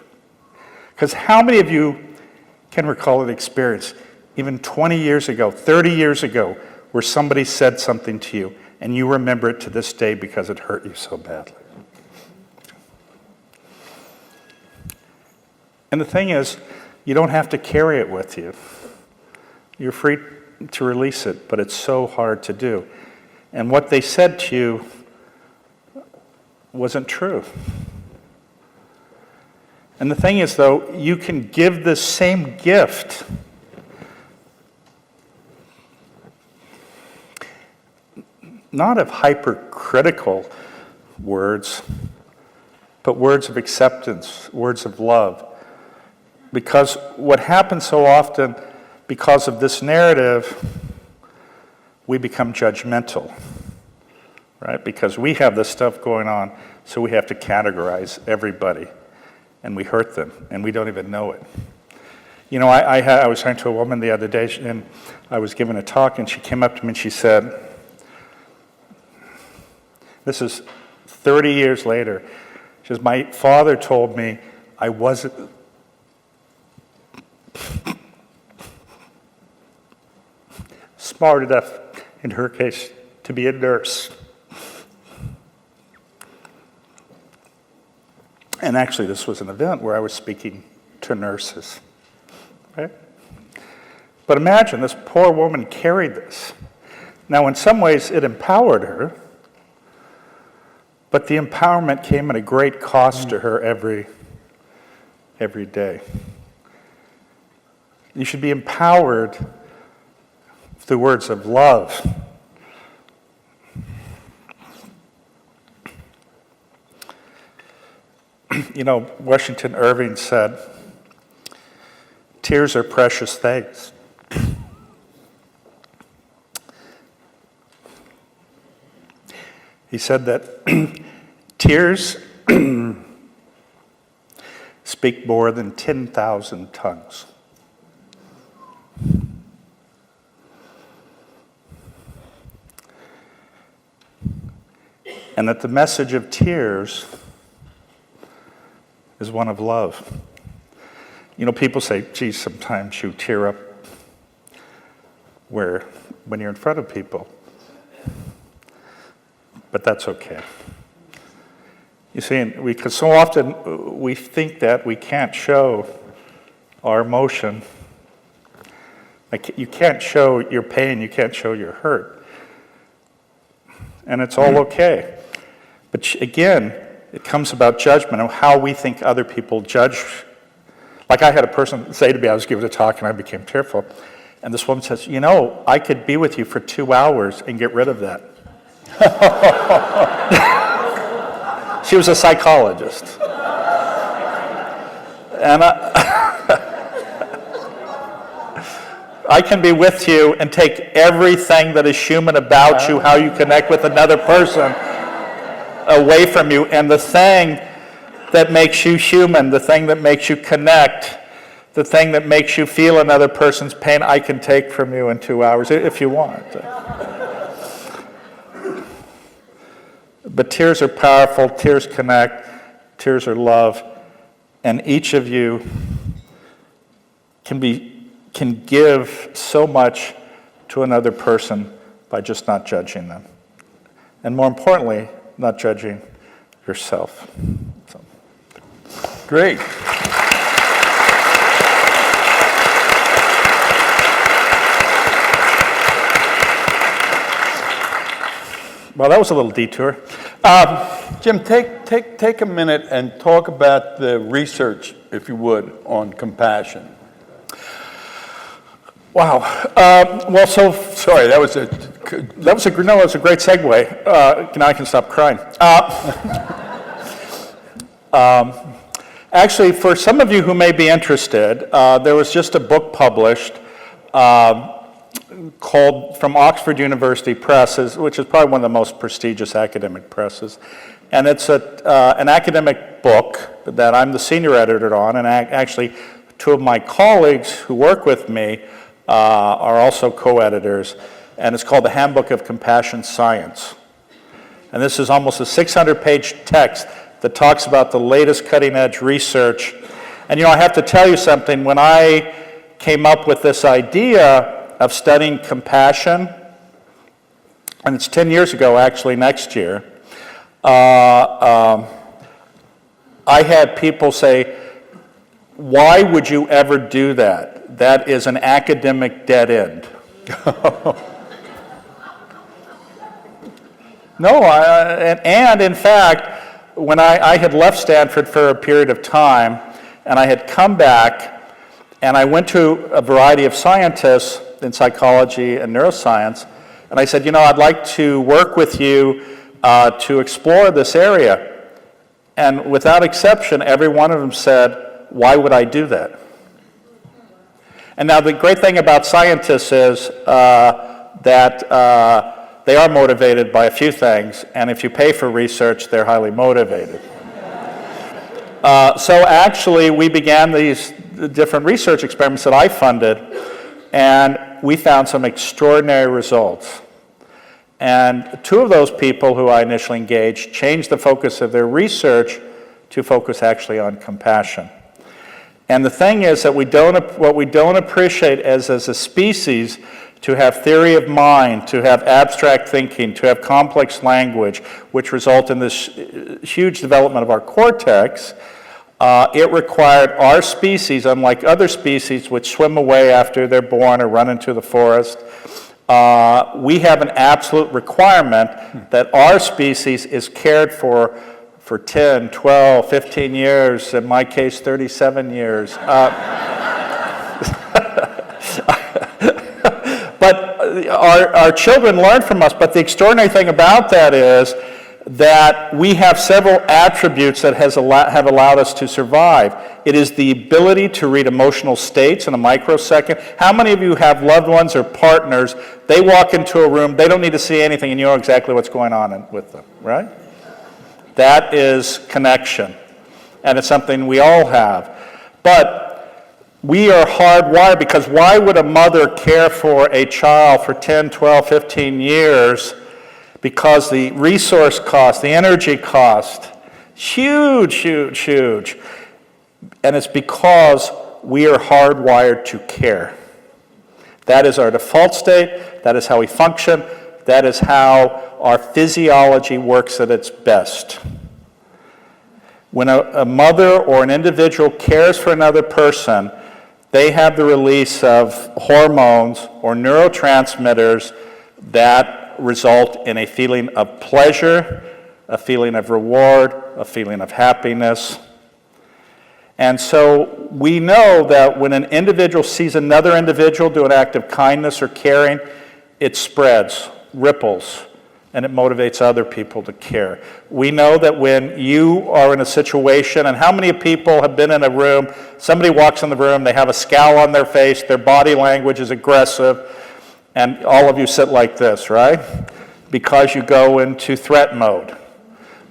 Because how many of you can recall an experience, even 20 years ago, 30 years ago, where somebody said something to you and you remember it to this day because it hurt you so badly? And the thing is, you don't have to carry it with you. You're free to release it, but it's so hard to do. And what they said to you wasn't true. And the thing is, though, you can give the same gift. Not of hypercritical words, but words of acceptance, words of love. Because what happens so often, because of this narrative, we become judgmental, right? Because we have this stuff going on, so we have to categorize everybody, and we hurt them, and we don't even know it. You know, I was talking to a woman the other day, and I was giving a talk, and she came up to me and she said, this is 30 years later, she says, my father told me I wasn't smart enough, in her case, to be a nurse. And actually, this was an event where I was speaking to nurses, right? But imagine, this poor woman carried this. Now, in some ways, it empowered her, but the empowerment came at a great cost to her every day. You should be empowered through words of love. You know, Washington Irving said, tears are precious things. He said that tears speak more than 10,000 tongues. And that the message of tears is one of love. You know, people say, gee, sometimes you tear up when you're in front of people. But that's okay. You see, because so often we think that we can't show our emotion. Like, you can't show your pain, you can't show your hurt. And it's all okay. But again, it comes about judgment of how we think other people judge. Like, I had a person say to me, I was giving a talk and I became tearful, and this woman says, you know, I could be with you for 2 hours and get rid of that. She was a psychologist. And I can be with you and take everything that is human about you, how you connect with another person, away from you. And the thing that makes you human, the thing that makes you connect, the thing that makes you feel another person's pain, I can take from you in 2 hours if you want. But tears are powerful, tears connect, tears are love, and each of you can give so much to another person by just not judging them. And more importantly, not judging yourself. So. Great. Well, that was a little detour. Jim, take a minute and talk about the research, if you would, on compassion. Wow. Sorry, that was a great segue. Now I can stop crying. Actually, for some of you who may be interested, there was just a book published called from Oxford University Press, which is probably one of the most prestigious academic presses. And it's an academic book that I'm the senior editor on, and actually 2 of my colleagues who work with me are also co-editors, and it's called The Handbook of Compassion Science. And this is almost a 600-page text that talks about the latest cutting-edge research. And I have to tell you something. When I came up with this idea of studying compassion, and it's 10 years ago actually next year, I had people say, why would you ever do that? That is an academic dead end. No, and in fact, when I had left Stanford for a period of time, and I had come back, and I went to a variety of scientists in psychology and neuroscience, and I said, I'd like to work with you to explore this area. And without exception, every one of them said, why would I do that? And now the great thing about scientists is that they are motivated by a few things, and if you pay for research, they're highly motivated. So actually, we began these different research experiments that I funded, and we found some extraordinary results. And two of those people who I initially engaged changed the focus of their research to focus actually on compassion. And the thing is that what we don't appreciate as a species, to have theory of mind, to have abstract thinking, to have complex language, which result in this huge development of our cortex, it required our species, unlike other species which swim away after they're born or run into the forest, we have an absolute requirement that our species is cared for 10, 12, 15 years, in my case, 37 years. But our children learn from us, but the extraordinary thing about that is that we have several attributes that have allowed us to survive. It is the ability to read emotional states in a microsecond. How many of you have loved ones or partners, they walk into a room, they don't need to see anything, and you know exactly what's going on with them, right? That is connection, and it's something we all have. But we are hardwired, because why would a mother care for a child for 10, 12, 15 years? Because the resource cost, the energy cost, huge, huge, huge. And it's because we are hardwired to care. That is our default state. That is how we function. That is how our physiology works at its best. When a mother or an individual cares for another person, they have the release of hormones or neurotransmitters that result in a feeling of pleasure, a feeling of reward, a feeling of happiness. And so we know that when an individual sees another individual do an act of kindness or caring, it spreads, ripples, and it motivates other people to care. We know that when you are in a situation, and how many people have been in a room, somebody walks in the room, they have a scowl on their face, their body language is aggressive, and all of you sit like this, right? Because you go into threat mode.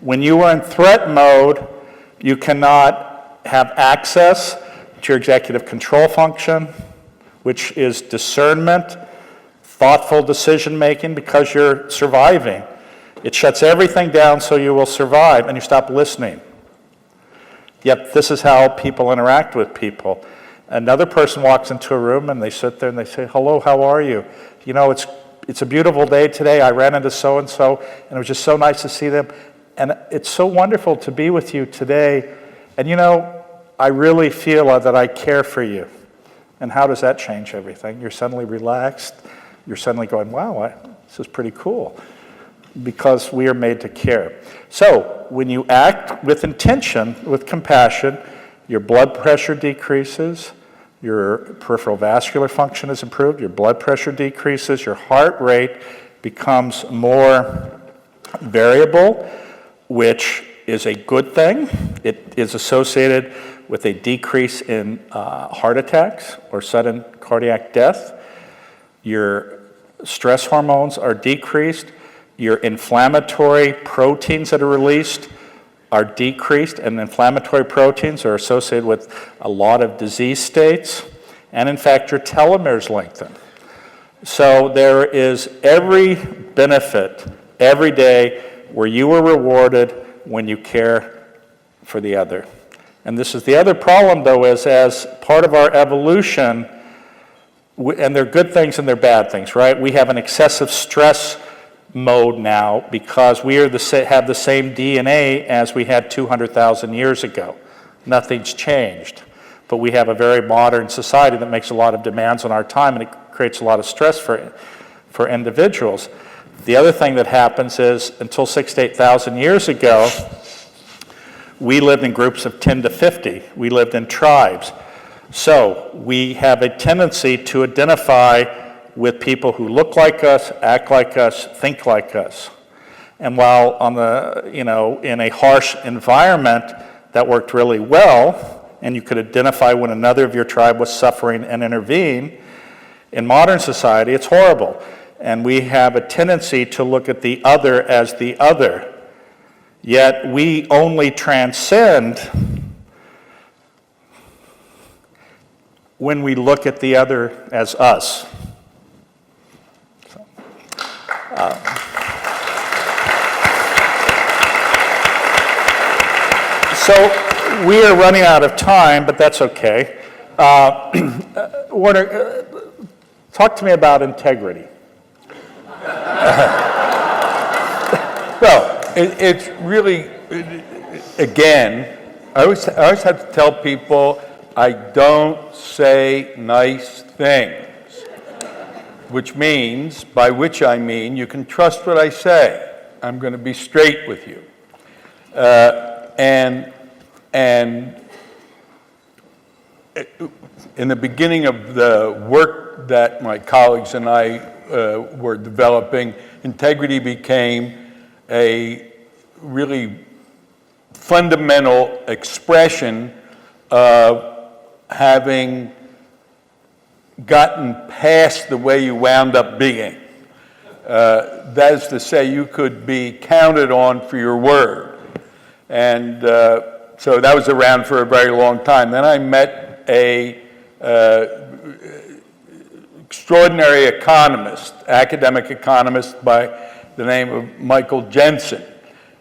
When you are in threat mode, you cannot have access to your executive control function, which is discernment, thoughtful decision-making, because you're surviving. It shuts everything down so you will survive, and you stop listening. Yet this is how people interact with people. Another person walks into a room, and they sit there and they say, hello, how are you? It's a beautiful day today. I ran into so-and-so, and it was just so nice to see them. And it's so wonderful to be with you today. And I really feel that I care for you. And how does that change everything? You're suddenly relaxed. You're suddenly going, wow, this is pretty cool. Because we are made to care. So when you act with intention, with compassion, your blood pressure decreases, your peripheral vascular function is improved, your blood pressure decreases, your heart rate becomes more variable, which is a good thing. It is associated with a decrease in heart attacks or sudden cardiac death. Your stress hormones are decreased. Your inflammatory proteins that are released are decreased, and inflammatory proteins are associated with a lot of disease states. And in fact, your telomeres lengthen. So there is every benefit every day where you are rewarded when you care for the other. And this is the other problem, though, is as part of our evolution, and they're good things and they're bad things, right? We have an excessive stress mode now because we have the same DNA as we had 200,000 years ago. Nothing's changed. But we have a very modern society that makes a lot of demands on our time, and it creates a lot of stress for individuals. The other thing that happens is until 6,000 to 8,000 years ago, we lived in groups of 10 to 50. We lived in tribes. So we have a tendency to identify with people who look like us, act like us, think like us. And while on the, in a harsh environment, that worked really well, and you could identify when another of your tribe was suffering and intervene, in modern society, it's horrible. And we have a tendency to look at the other as the other. Yet we only transcend when we look at the other as us. So we are running out of time, but that's okay. Warner, talk to me about integrity. Well, it's really, again, I always have to tell people I don't say nice things, by which I mean you can trust what I say. I'm going to be straight with you. And in the beginning of the work that my colleagues and I were developing, integrity became a really fundamental expression of having gotten past the way you wound up being. That is to say, you could be counted on for your word. And so that was around for a very long time. Then I met a extraordinary economist, academic economist by the name of Michael Jensen.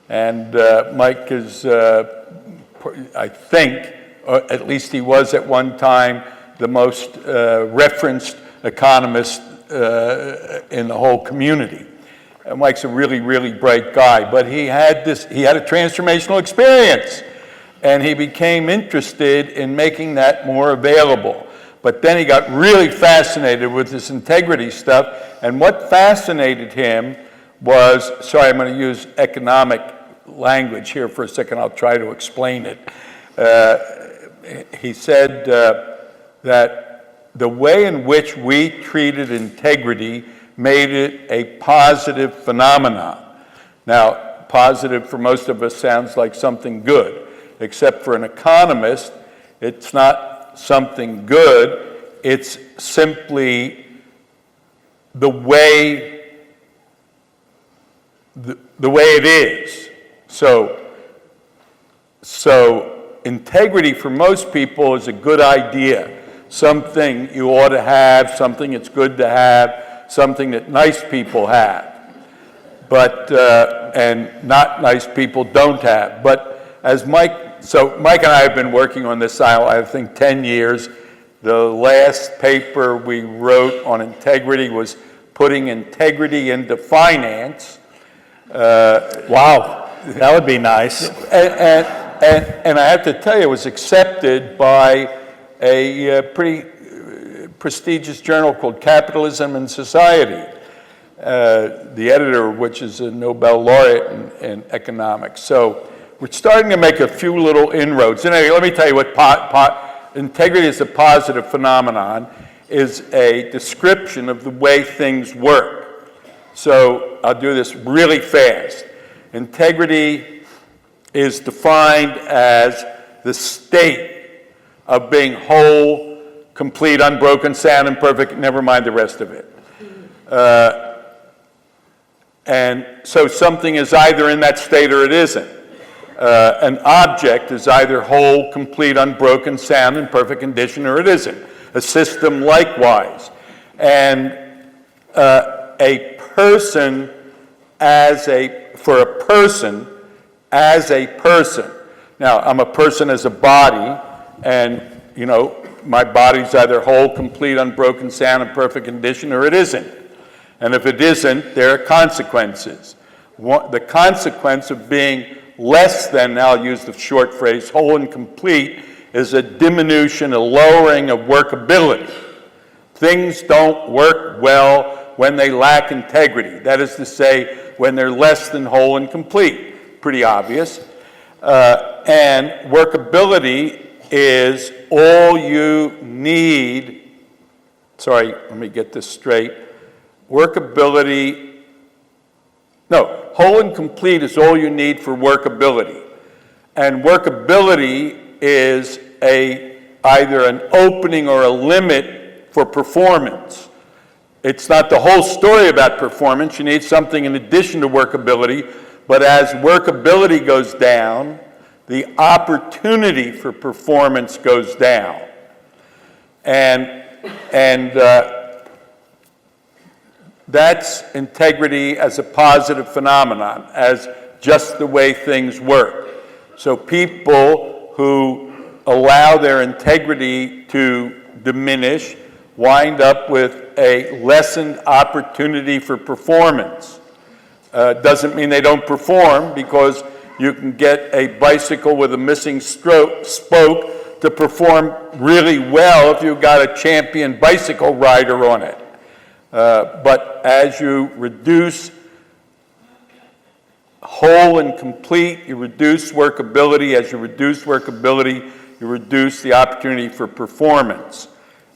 And Mike is, I think, or at least he was at one time, the most referenced economist in the whole community. And Mike's a really, really bright guy, but he had a transformational experience, and he became interested in making that more available. But then he got really fascinated with this integrity stuff, and what fascinated him was, sorry, I'm going to use economic language here for a second, I'll try to explain it. He said that the way in which we treated integrity made it a positive phenomenon. Now, positive for most of us sounds like something good, except for an economist, it's not something good, it's simply the way it is. So integrity for most people is a good idea, something you ought to have, something it's good to have, something that nice people have, but and not nice people don't have. But as Mike and I have been working on this, I think 10 years. The last paper we wrote on integrity was putting integrity into finance. Wow, that would be nice. And I have to tell you, it was accepted by a pretty prestigious journal called Capitalism and Society, the editor of which is a Nobel laureate in economics. So we're starting to make a few little inroads. Anyway, let me tell you what integrity is a positive phenomenon, is a description of the way things work. So I'll do this really fast. Integrity is defined as the state of being whole, complete, unbroken, sound, and perfect, never mind the rest of it. And so something is either in that state or it isn't. An object is either whole, complete, unbroken, sound, and perfect condition, or it isn't. A system likewise. And a person as a for a person as a person. Now, I'm a person as a body, and, you know, my body's either whole, complete, unbroken, sound, and perfect condition, or it isn't. And if it isn't, there are consequences. The consequence of being less than, now I'll use the short phrase, whole and complete, is a diminution, a lowering of workability. Things don't work well when they lack integrity. That is to say, when they're less than whole and complete. Pretty obvious. And workability is all you need. Sorry, let me get this straight. Workability, no, whole and complete is all you need for workability. And workability is either an opening or a limit for performance. It's not the whole story about performance. You need something in addition to workability. But as workability goes down, the opportunity for performance goes down. And that's integrity as a positive phenomenon, as just the way things work. So people who allow their integrity to diminish wind up with a lessened opportunity for performance. Doesn't mean they don't perform, because you can get a bicycle with a missing spoke to perform really well if you've got a champion bicycle rider on it. But as you reduce whole and complete, you reduce workability. As you reduce workability, you reduce the opportunity for performance.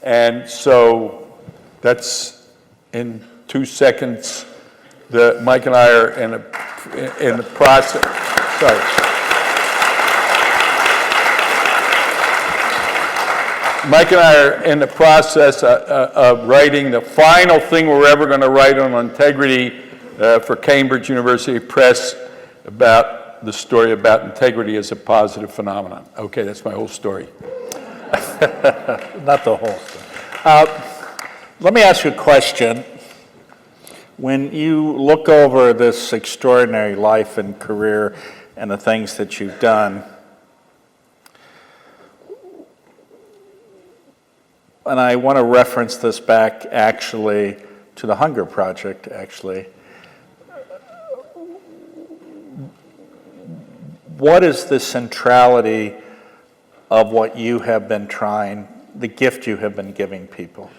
And so that's, in 2 seconds, Mike and I are in the process. Sorry. Mike and I are in the process of writing the final thing we're ever going to write on integrity for Cambridge University Press, about the story about integrity as a positive phenomenon. Okay, that's my whole story. Not the whole story. Let me ask you a question. When you look over this extraordinary life and career and the things that you've done, and I want to reference this back actually to the Hunger Project, actually. What is the centrality of what you have been trying, the gift you have been giving people?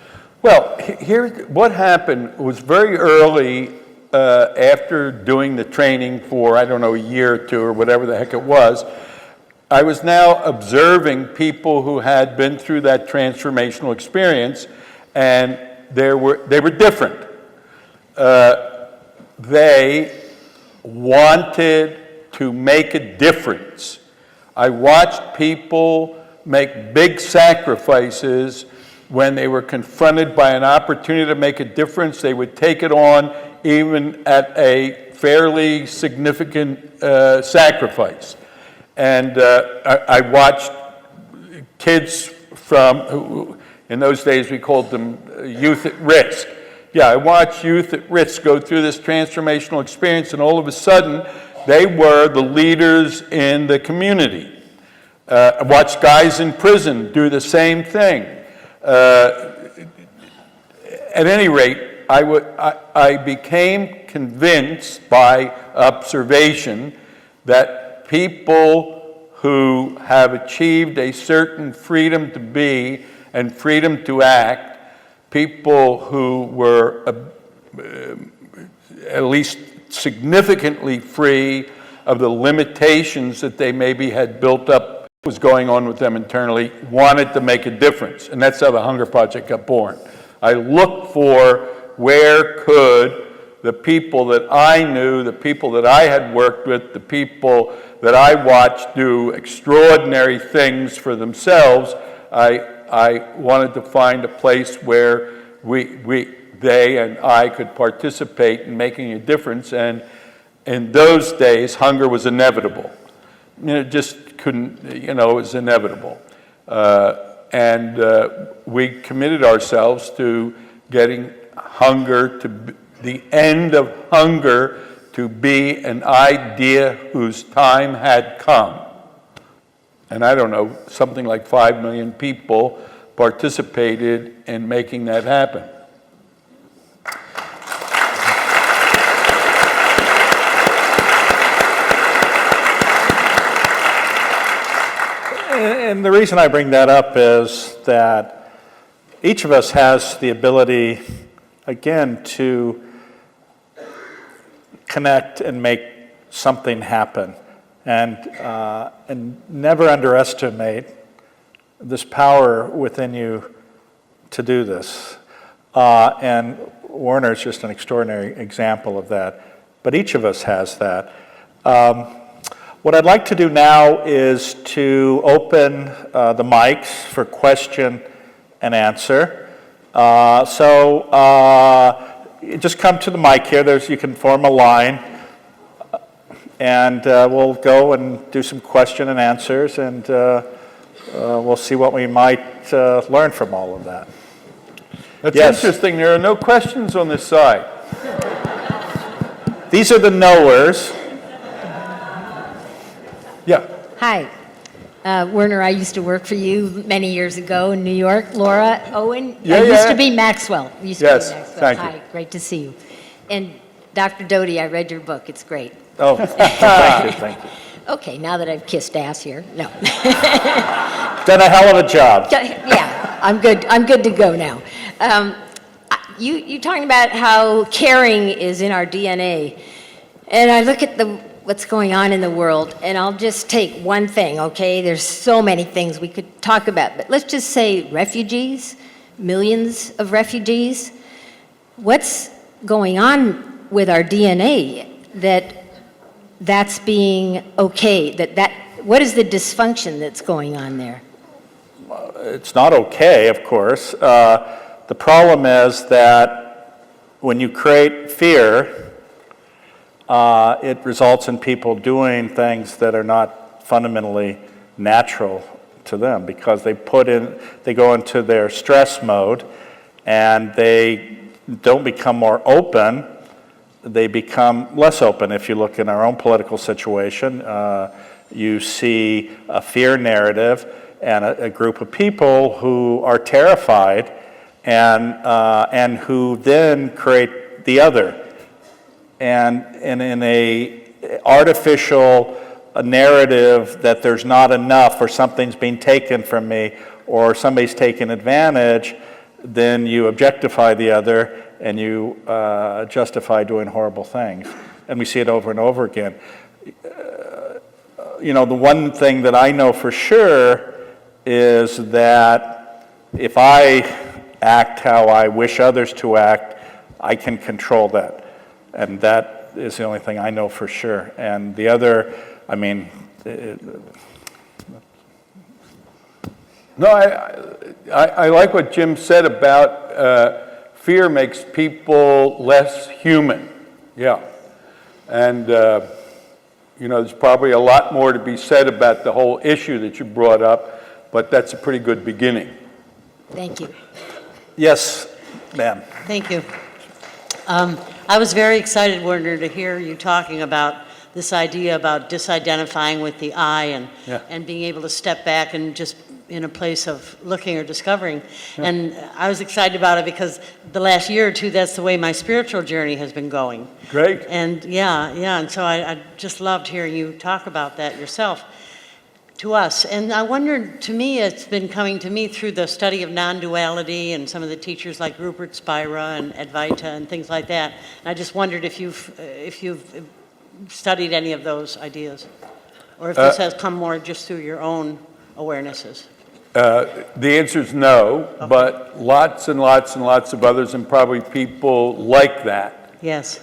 Well, here, what happened was very early after doing the training for, I don't know, a year or two or whatever the heck it was, I was now observing people who had been through that transformational experience, and they were different. They wanted to make a difference. I watched people make big sacrifices. When they were confronted by an opportunity to make a difference, they would take it on, even at a fairly significant sacrifice. And I watched kids from, in those days we called them youth at risk. Yeah, I watched youth at risk go through this transformational experience, and all of a sudden, they were the leaders in the community. I watched guys in prison do the same thing. At any rate, I became convinced by observation that people who have achieved a certain freedom to be and freedom to act, people who were at least significantly free of the limitations that they maybe had built up, was going on with them internally, wanted to make a difference. And that's how the Hunger Project got born. I looked for where could the people that I knew, the people that I had worked with, the people that I watched do extraordinary things for themselves, I wanted to find a place where they and I could participate in making a difference. And in those days, hunger was inevitable. It just couldn't, it was inevitable. And we committed ourselves to getting hunger, to the end of hunger, to be an idea whose time had come. And I don't know, something like 5 million people participated in making that happen. And the reason I bring that up is that each of us has the ability, again, to connect and make something happen. And never underestimate this power within you to do this. And Warner is just an extraordinary example of that. But each of us has that. What I'd like to do now is to open the mics for question and answer. Just come to the mic here. You can form a line. And we'll go and do some question and answers, and we'll see what we might learn from all of that. That's Yes. interesting. There are no questions on this side. These are the knowers. Yeah. Hi. Werner, I used to work for you many years ago in New York. Laura Owen. Yeah, Used to be Maxwell. Yes, to be Maxwell. thank you. Hi, great to see you. And Dr. Doty, I read your book. It's great. Oh, thank you. Okay, now that I've kissed ass here. No. Done a hell of a job. Yeah, I'm good to go now. You talking about how caring is in our DNA. And I look at what's going on in the world, and I'll just take one thing, okay? There's so many things we could talk about, but let's just say refugees, millions of refugees. What's going on with our DNA that's being okay? What is the dysfunction that's going on there? It's not okay, of course. The problem is that when you create fear, it results in people doing things that are not fundamentally natural to them, because they go into their stress mode, and they don't become more open. They become less open. If you look in our own political situation, you see a fear narrative and a group of people who are terrified and who then create the other. And in a artificial narrative that there's not enough, or something's being taken from me, or somebody's taking advantage, then you objectify the other and you justify doing horrible things. And we see it over and over again. The one thing that I know for sure is that if I act how I wish others to act, I can control that. And that is the only thing I know for sure. And the other, No, I like what Jim said about fear makes people less human. Yeah. And, there's probably a lot more to be said about the whole issue that you brought up, but that's a pretty good beginning. Thank you. yes, ma'am. Thank you. I was very excited, Werner, to hear you talking about this idea about disidentifying with the I and being able to step back and just in a place of looking or discovering. Yeah. And I was excited about it because the last year or two, that's the way my spiritual journey has been going. Great. And and so I just loved hearing you talk about that yourself to us. And I wondered, to me, it's been coming to me through the study of non-duality and some of the teachers like Rupert Spira and Advaita and things like that. And I just wondered if you've studied any of those ideas, or if this has come more just through your own awarenesses. The answer is no, okay. But lots and lots and lots of others, and probably people like that. Yes.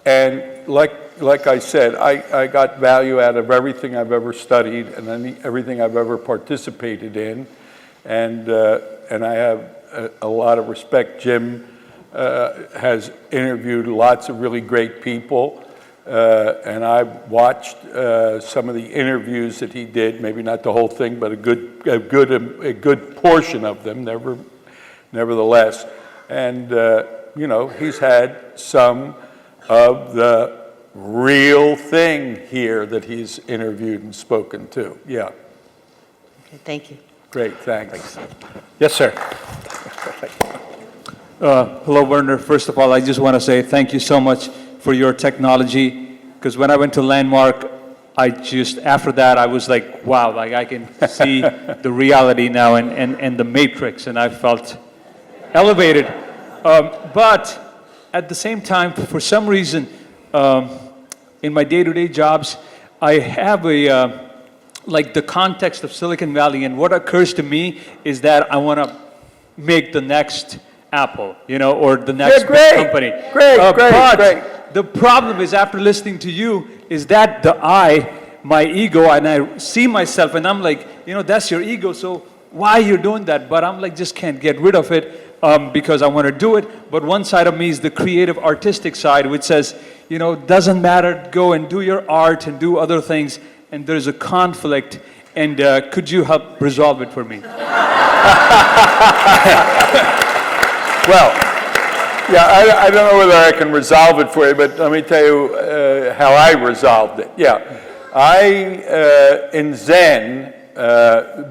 And like I said, I got value out of everything I've ever studied and everything I've ever participated in, and I have a lot of respect. Jim has interviewed lots of really great people. And I watched some of the interviews that he did, maybe not the whole thing, but a good portion of them, nevertheless. And, he's had some of the real thing here that he's interviewed and spoken to. Yeah. Okay, thank you. Great, thanks. Yes, sir. Hello, Werner. First of all, I just want to say thank you so much for your technology, because when I went to Landmark, after that, I was like, wow, like I can see the reality now and the matrix, and I felt elevated. But at the same time, for some reason, in my day-to-day jobs, I have like the context of Silicon Valley, and what occurs to me is that I want to make the next Apple, or the next big company. But the problem is, after listening to you, is that my ego, and I see myself, and I'm like, that's your ego, so why you're doing that? But I'm like, just can't get rid of it because I want to do it. But one side of me is the creative, artistic side, which says, doesn't matter, go and do your art and do other things, and there's a conflict, and could you help resolve it for me? Well, yeah, I don't know whether I can resolve it for you, but let me tell you how I resolved it. Yeah, in Zen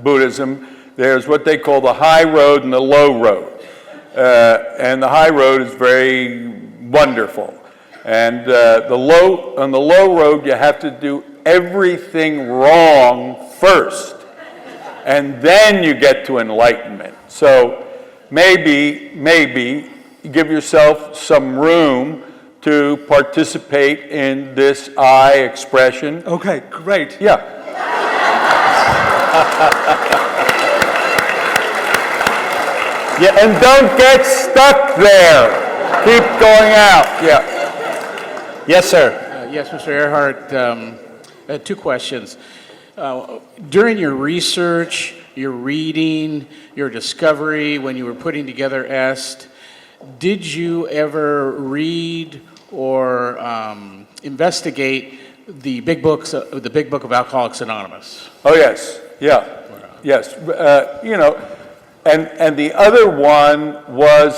Buddhism, there's what they call the high road and the low road. And the high road is very wonderful. And on the low road, you have to do everything wrong first. And then you get to enlightenment. So maybe give yourself some room to participate in this I expression. Okay, great. Yeah. Yeah, and don't get stuck there. Keep going out. Yeah. Yes, sir. Yes, Mr. Earhart. I had two questions. During your research, your reading, your discovery, when you were putting together EST, did you ever read or investigate the big book of Alcoholics Anonymous? Oh yes, yeah, yes. And the other one was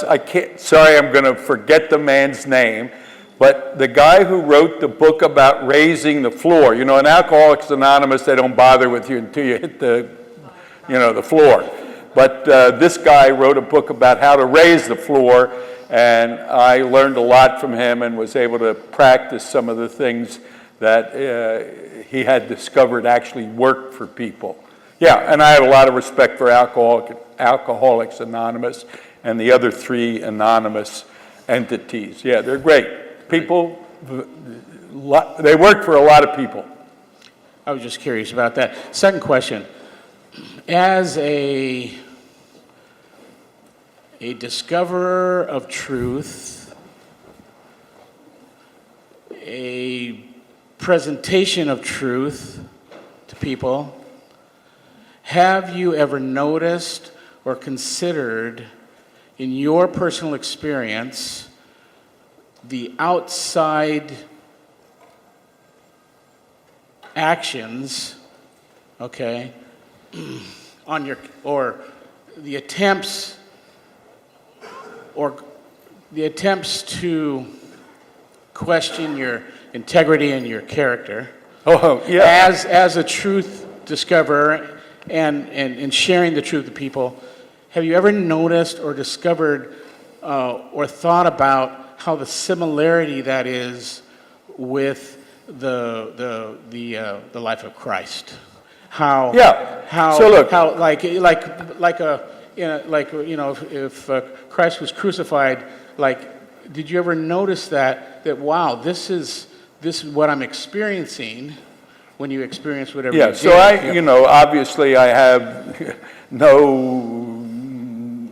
sorry, I'm going to forget the man's name, but the guy who wrote the book about raising the floor. In Alcoholics Anonymous, they don't bother with you until you hit the floor. But this guy wrote a book about how to raise the floor, and I learned a lot from him and was able to practice some of the things that he had discovered actually worked for people. Yeah, and I have a lot of respect for Alcoholics Anonymous and the other 3 anonymous entities. Yeah, they're great. People, they work for a lot of people. I was just curious about that. Second question. As a discoverer of truth, a presentation of truth to people, have you ever noticed or considered in your personal experience the outside actions, okay, or the attempts to question your integrity and your character as a truth discoverer and sharing the truth to people? Have you ever noticed or discovered or thought about how the similarity that is with the life of Christ? How So look, if Christ was crucified, did you ever notice that wow, this is what I'm experiencing when you experience whatever you did? So obviously I have no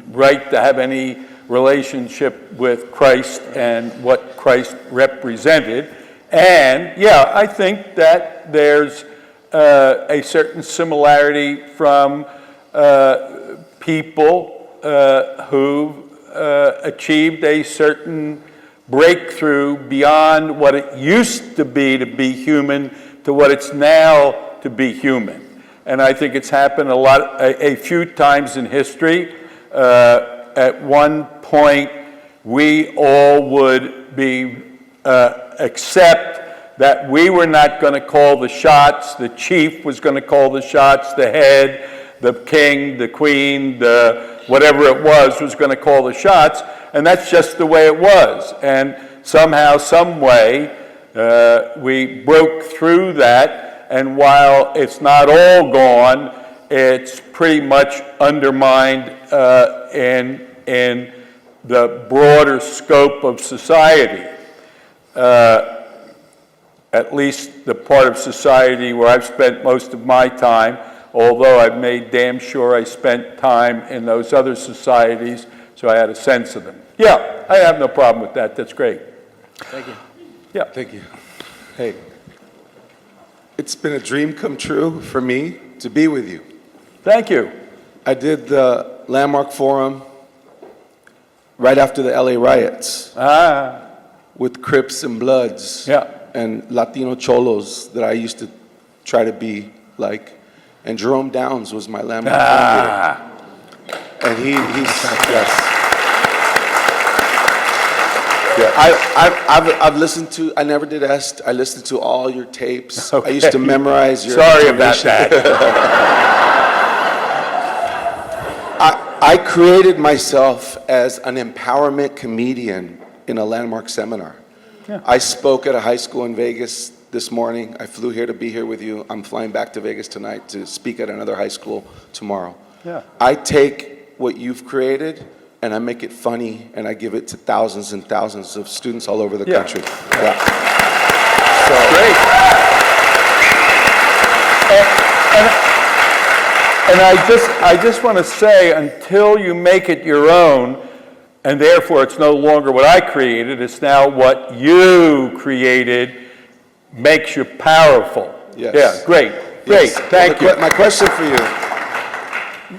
right to have any relationship with Christ and what Christ represented. And I think that there's a certain similarity from people who achieved a certain breakthrough beyond what it used to be human to what it's now to be human. And I think it's happened a few times in history. At one point, we all would be accept that we were not going to call the shots. The chief was going to call the shots. The head, the king, the queen, the whatever it was going to call the shots. And that's just the way it was. And somehow, some way, we broke through that. And while it's not all gone, it's pretty much undermined in the broader scope of society. At least the part of society where I've spent most of my time, although I've made damn sure I spent time in those other societies, so I had a sense of them. Yeah, I have no problem with that. That's great. Thank you. Yeah. Thank you. Hey, it's been a dream come true for me to be with you. Thank you. I did the Landmark Forum right after the LA riots with Crips and Bloods and Latino Cholos that I used to try to be like. And Jerome Downs was my Landmark Forum leader. And he's yes. Yeah, I've listened to, I never did EST, I listened to all your tapes. Okay. I used to memorize your Sorry about information. that. I created myself as an empowerment comedian in a Landmark seminar. Yeah. I spoke at a high school in Vegas this morning. I flew here to be here with you. I'm flying back to Vegas tonight to speak at another high school tomorrow. Yeah. I take what you've created and I make it funny and I give it to thousands and thousands of students all over the country. Yeah. Great. And I just want to say, until you make it your own, and therefore it's no longer what I created, it's now what you created, makes you powerful. Yes. Yeah, great. Yes. Thank you. My question for you,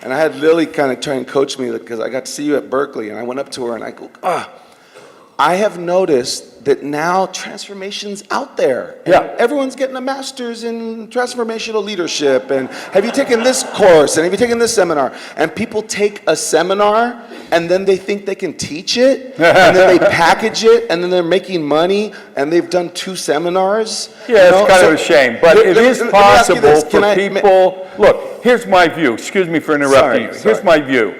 and I had Lily kind of try and coach me because I got to see you at Berkeley, and I went up to her and I go, I have noticed that now transformation's out there. And everyone's getting a master's in transformational leadership. And have you taken this course? And have you taken this seminar? And people take a seminar and then they think they can teach it. And then they package it. And then they're making money. And they've done 2 seminars. Yeah, it's kind of a shame. But it is possible for people. Look, here's my view. Excuse me for interrupting you. Here's my view.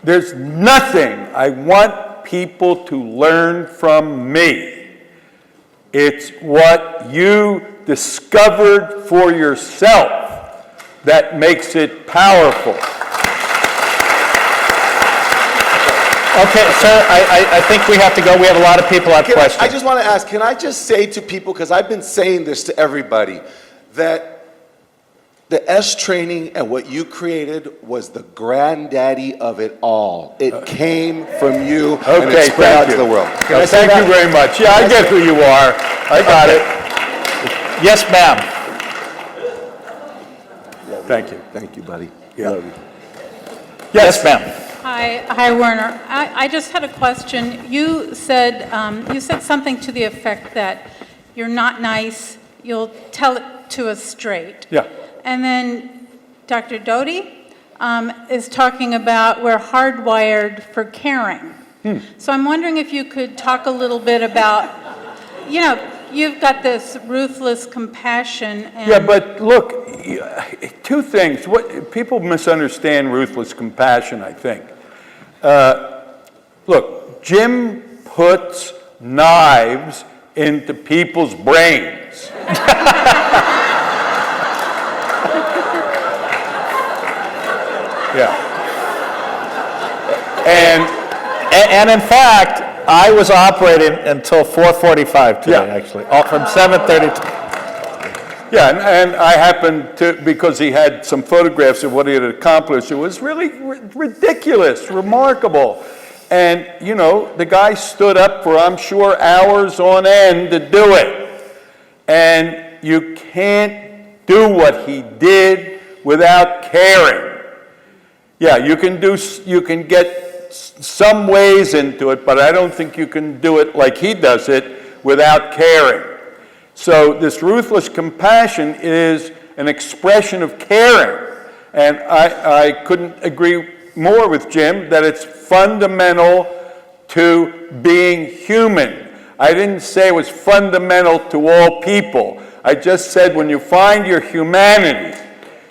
There's nothing I want people to learn from me. It's what you discovered for yourself that makes it powerful. Okay, sir, I think we have to go. We have a lot of people have questions. I just want to ask, can I just say to people, because I've been saying this to everybody, that the S training and what you created was the granddaddy of it all. It came from you and it spread out to the world. Thank you very much. Yeah, I get who you are. I got it. Yes, ma'am. Thank you. Thank you, buddy. Yeah. Love you. Yes, ma'am. Hi, Werner. I just had a question. You said something to the effect that you're not nice. You'll tell it to us straight. Yeah. And then Dr. Doty is talking about we're hardwired for caring. So I'm wondering if you could talk a little bit about, you've got this ruthless compassion. And Yeah, but look, 2 things. What people misunderstand ruthless compassion, I think. Look, Jim puts knives into people's brains. Yeah. And in fact, I was operating until 4:45 today, actually, from 7:30 to... Yeah, and I happened to, because he had some photographs of what he had accomplished, it was really ridiculous, remarkable. And, the guy stood up for, I'm sure, hours on end to do it. And you can't do what he did without caring. Yeah, you can get some ways into it, but I don't think you can do it like he does it without caring. So this ruthless compassion is an expression of caring. And I couldn't agree more with Jim that it's fundamental to being human. I didn't say it was fundamental to all people. I just said when you find your humanity,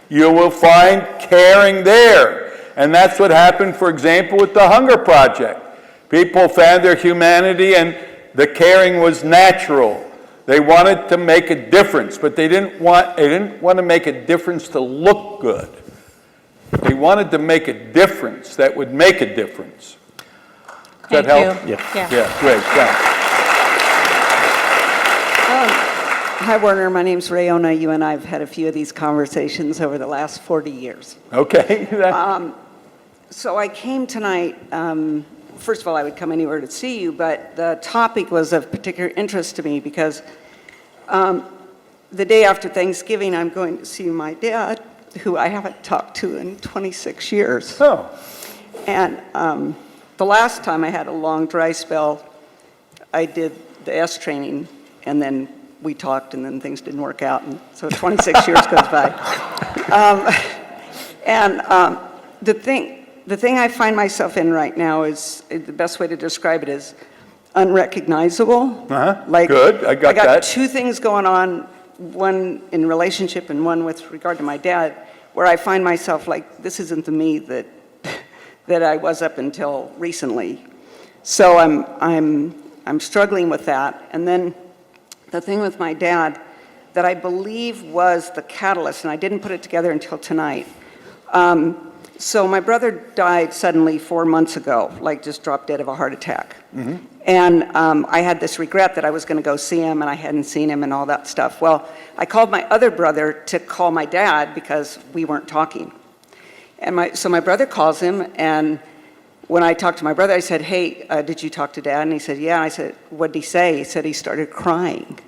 you will find caring there. And that's what happened, for example, with the Hunger Project. People found their humanity and the caring was natural. They wanted to make a difference, but they didn't want to make a difference to look good. They wanted to make a difference that would make a difference. Does that help? you. Yeah, great, thanks. Hi, Werner. My name's Rayona. You and I have had a few of these conversations over the last 40 years. Okay. So I came tonight, first of all, I would come anywhere to see you, but the topic was of particular interest to me because the day after Thanksgiving, I'm going to see my dad, who I haven't talked to in 26 years. Oh, And the last time I had a long dry spell, I did the S training, and then we talked, and then things didn't work out, and so 26 years goes by. The thing I find myself in right now is, the best way to describe it is unrecognizable. Uh-huh. Good, I got that. two things going on, one in relationship and one with regard to my dad, where I find myself like, this isn't the me that I was up until recently. So I'm struggling with that. And then the thing with my dad that I believe was the catalyst, and I didn't put it together until tonight. So my brother died suddenly 4 months ago, like just dropped dead of a heart attack. Mm-hmm. And I had this regret that I was going to go see him, and I hadn't seen him and all that stuff. Well, I called my other brother to call my dad because we weren't talking. And so my brother calls him, and when I talked to my brother, I said, hey, did you talk to Dad? And he said, yeah. And I said, what did he say? He said he started crying.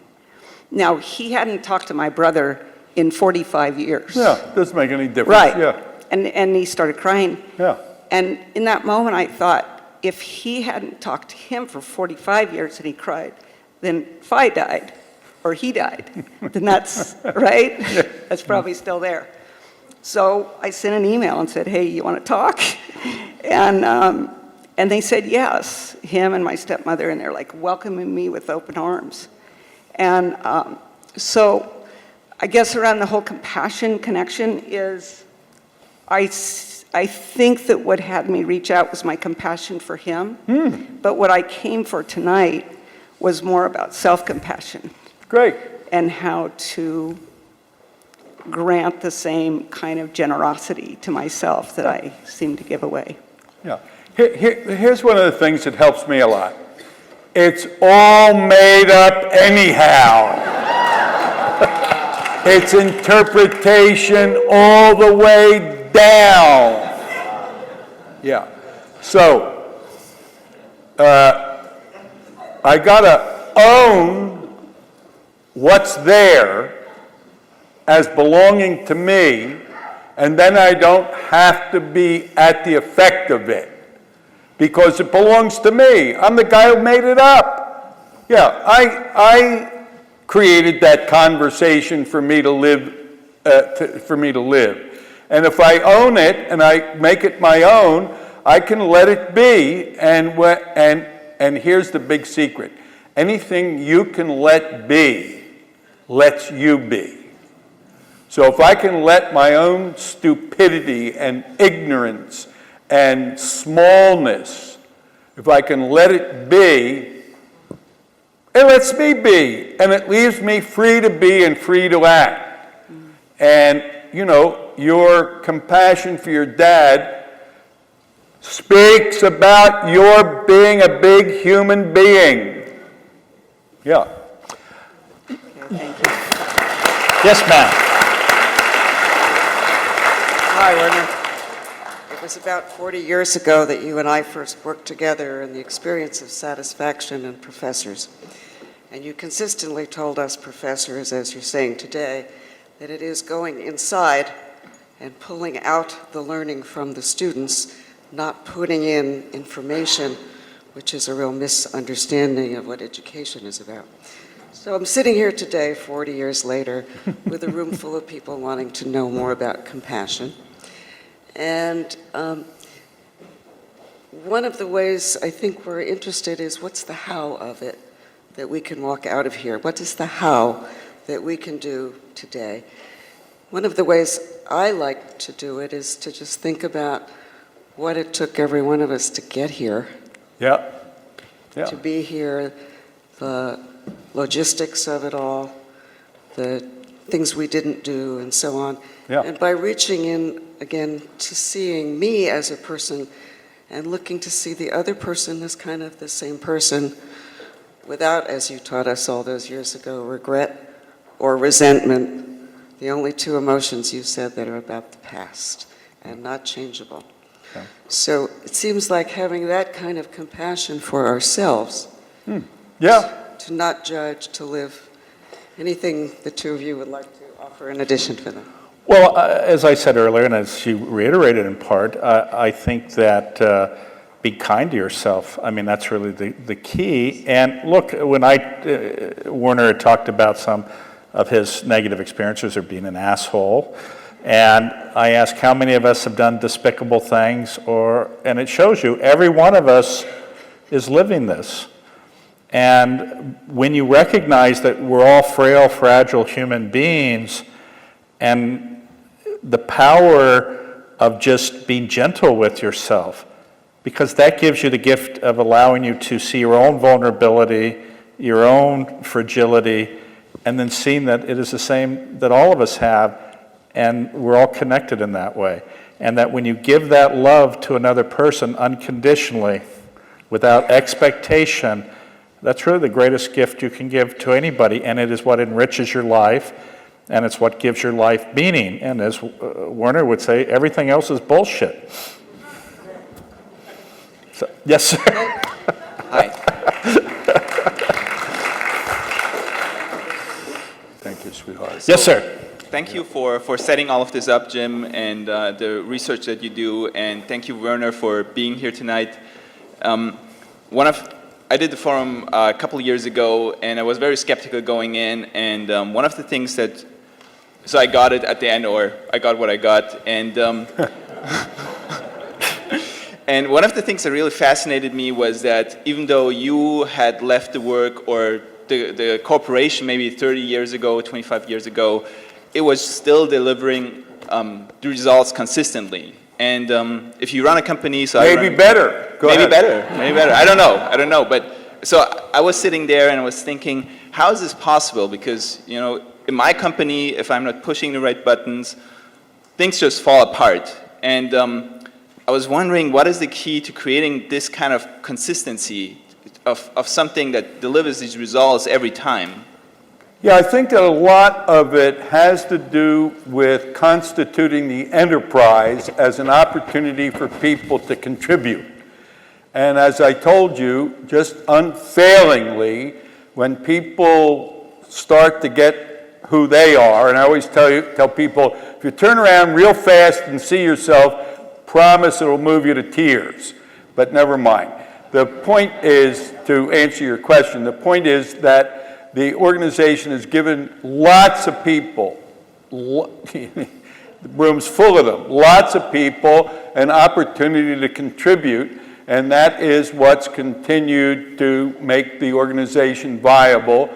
Now, he hadn't talked to my brother in 45 years. Yeah, doesn't make any difference. Right. Yeah. And he started crying. Yeah. And in that moment, I thought, if he hadn't talked to him for 45 years and he cried, then if I died, or he died, then that's, right? Yeah. That's probably still there. So I sent an email and said, hey, you want to talk? And they said yes, him and my stepmother, and they're like welcoming me with open arms. And so I guess around the whole compassion connection is, I think that what had me reach out was my compassion for him. But what I came for tonight was more about self-compassion. Great. And how to grant the same kind of generosity to myself that I seem to give away. Yeah. Here's one of the things that helps me a lot. It's all made up anyhow. It's interpretation all the way down. Yeah. So, I gotta own what's there as belonging to me, and then I don't have to be at the effect of it because it belongs to me. I'm the guy who made it up. Yeah, I created that conversation for me to live, And if I own it and I make it my own, I can let it be. And here's the big secret. Anything you can let be lets you be. So if I can let my own stupidity and ignorance and smallness, if I can let it be, it lets me be, and it leaves me free to be and free to act. And, you know, your compassion for your dad speaks about your being a big human being. Yeah. Okay, thank you. Yes, ma'am. Hi, Werner. It was about 40 years ago that you and I first worked together in the experience of satisfaction in professors. And you consistently told us professors, as you're saying today, that it is going inside and pulling out the learning from the students, not putting in information, which is a real misunderstanding of what education is about. So I'm sitting here today, 40 years later, with a room full of people wanting to know more about compassion. And one of the ways I think we're interested is what's the how of it? that we can walk out of here? What is the how that we can do today? One of the ways I like to do it is to just think about what it took every one of us to get here, Yeah. Yeah. to be here, the logistics of it all, the things we didn't do, and so on. Yeah. And by reaching in, again, to seeing me as a person and looking to see the other person as kind of the same person without, as you taught us all those years ago, regret or resentment, the only two emotions you said that are about the past and not changeable. Okay. So it seems like having that kind of compassion for ourselves, Yeah. to not judge, to live. Anything the two of you would like to offer in addition to that? Well, as I said earlier, and as you reiterated in part, I think that be kind to yourself. I mean, that's really the key. And look, when Werner had talked about some of his negative experiences or being an asshole, and I asked how many of us have done despicable things, and it shows you every one of us is living this. And when you recognize that we're all frail, fragile human beings, and the power of just being gentle with yourself, because that gives you the gift of allowing you to see your own vulnerability, your own fragility, and then seeing that it is the same that all of us have, and we're all connected in that way. And that when you give that love to another person unconditionally, without expectation, that's really the greatest gift you can give to anybody, and it is what enriches your life, and it's what gives your life meaning. And as Werner would say, everything else is bullshit. So, yes, sir. Hi. Thank you, sweetheart. Yes, sir. Thank you for setting all of this up, Jim, and the research that you do, and thank you, Werner, for being here tonight. I did the forum a couple of years ago, and I was very skeptical going in, and one of the things so I got it at the end, or I got what I got, and and one of the things that really fascinated me was that even though you had left the work or the corporation maybe 30 years ago, 25 years ago, it was still delivering the results consistently. And if you run a company, Maybe better. Go ahead. Maybe better. I don't know. But so I was sitting there and I was thinking, how is this possible? Because in my company, if I'm not pushing the right buttons, things just fall apart. And I was wondering, what is the key to creating this kind of consistency of something that delivers these results every time? Yeah, I think that a lot of it has to do with constituting the enterprise as an opportunity for people to contribute. And as I told you, just unfailingly, when people start to get who they are, and I always tell people, if you turn around real fast and see yourself, promise it'll move you to tears. But never mind. The point is, to answer your question, the point is that the organization has given lots of people, the room's full of them, lots of people an opportunity to contribute, and that is what's continued to make the organization viable.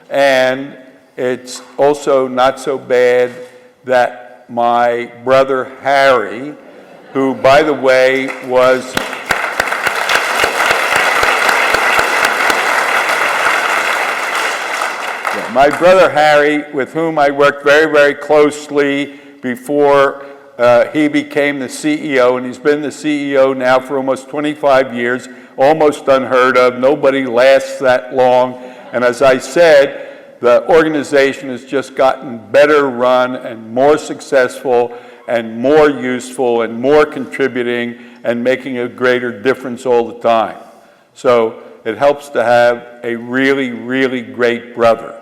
And it's also not so bad that my brother Harry, who, by the way, was my brother Harry, with whom I worked very, very closely before he became the CEO, and he's been the CEO now for almost 25 years, almost unheard of. Nobody lasts that long. And as I said, the organization has just gotten better run and more successful and more useful and more contributing and making a greater difference all the time. So it helps to have a really, really great brother.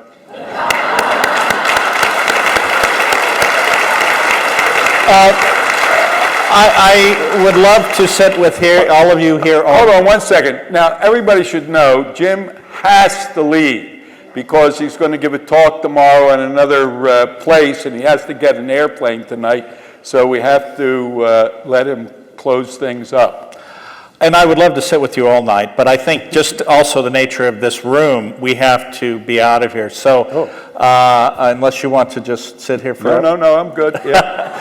I would love to sit with all of you here. Hold on 1 second. Now, everybody should know Jim has to leave because he's going to give a talk tomorrow in another place, and he has to get an airplane tonight, so we have to let him close things up. And I would love to sit with you all night, but I think just also the nature of this room, we have to be out of here. So, unless you want to just sit here forever. No, I'm good, yeah.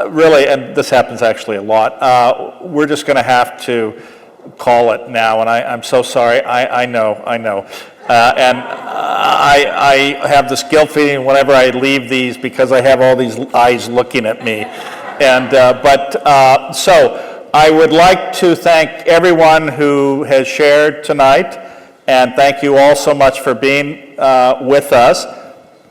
Really, and this happens actually a lot, we're just going to have to call it now, and I'm so sorry. I know. And I have this guilt feeling whenever I leave these because I have all these eyes looking at me. And so I would like to thank everyone who has shared tonight, and thank you all so much for being with us.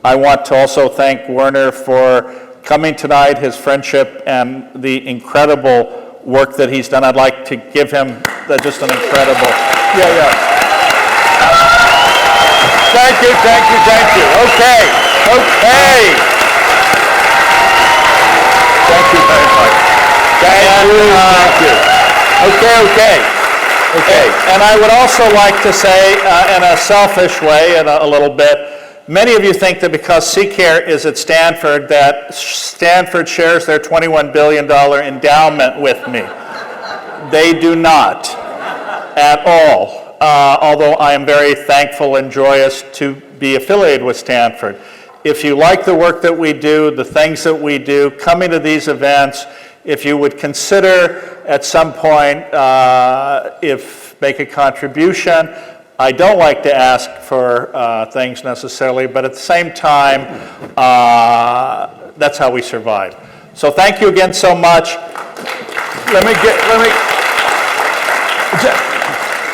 I want to also thank Werner for coming tonight, his friendship, and the incredible work that he's done. I'd like to give him just an incredible... Yeah. Thank you. Okay. Thank you very much. Thank you. Okay. And I would also like to say, in a selfish way, in a little bit, many of you think that because CCARE is at Stanford, that Stanford shares their $21 billion endowment with me. They do not at all, although I am very thankful and joyous to be affiliated with Stanford. If you like the work that we do, the things that we do, coming to these events, if you would consider at some point make a contribution. I don't like to ask for things necessarily, but at the same time, that's how we survive. So thank you again so much.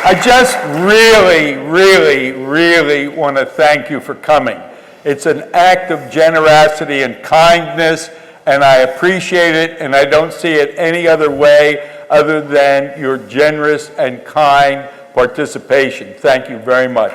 I just really want to thank you for coming. It's an act of generosity and kindness, and I appreciate it, and I don't see it any other way other than your generous and kind participation. Thank you very much.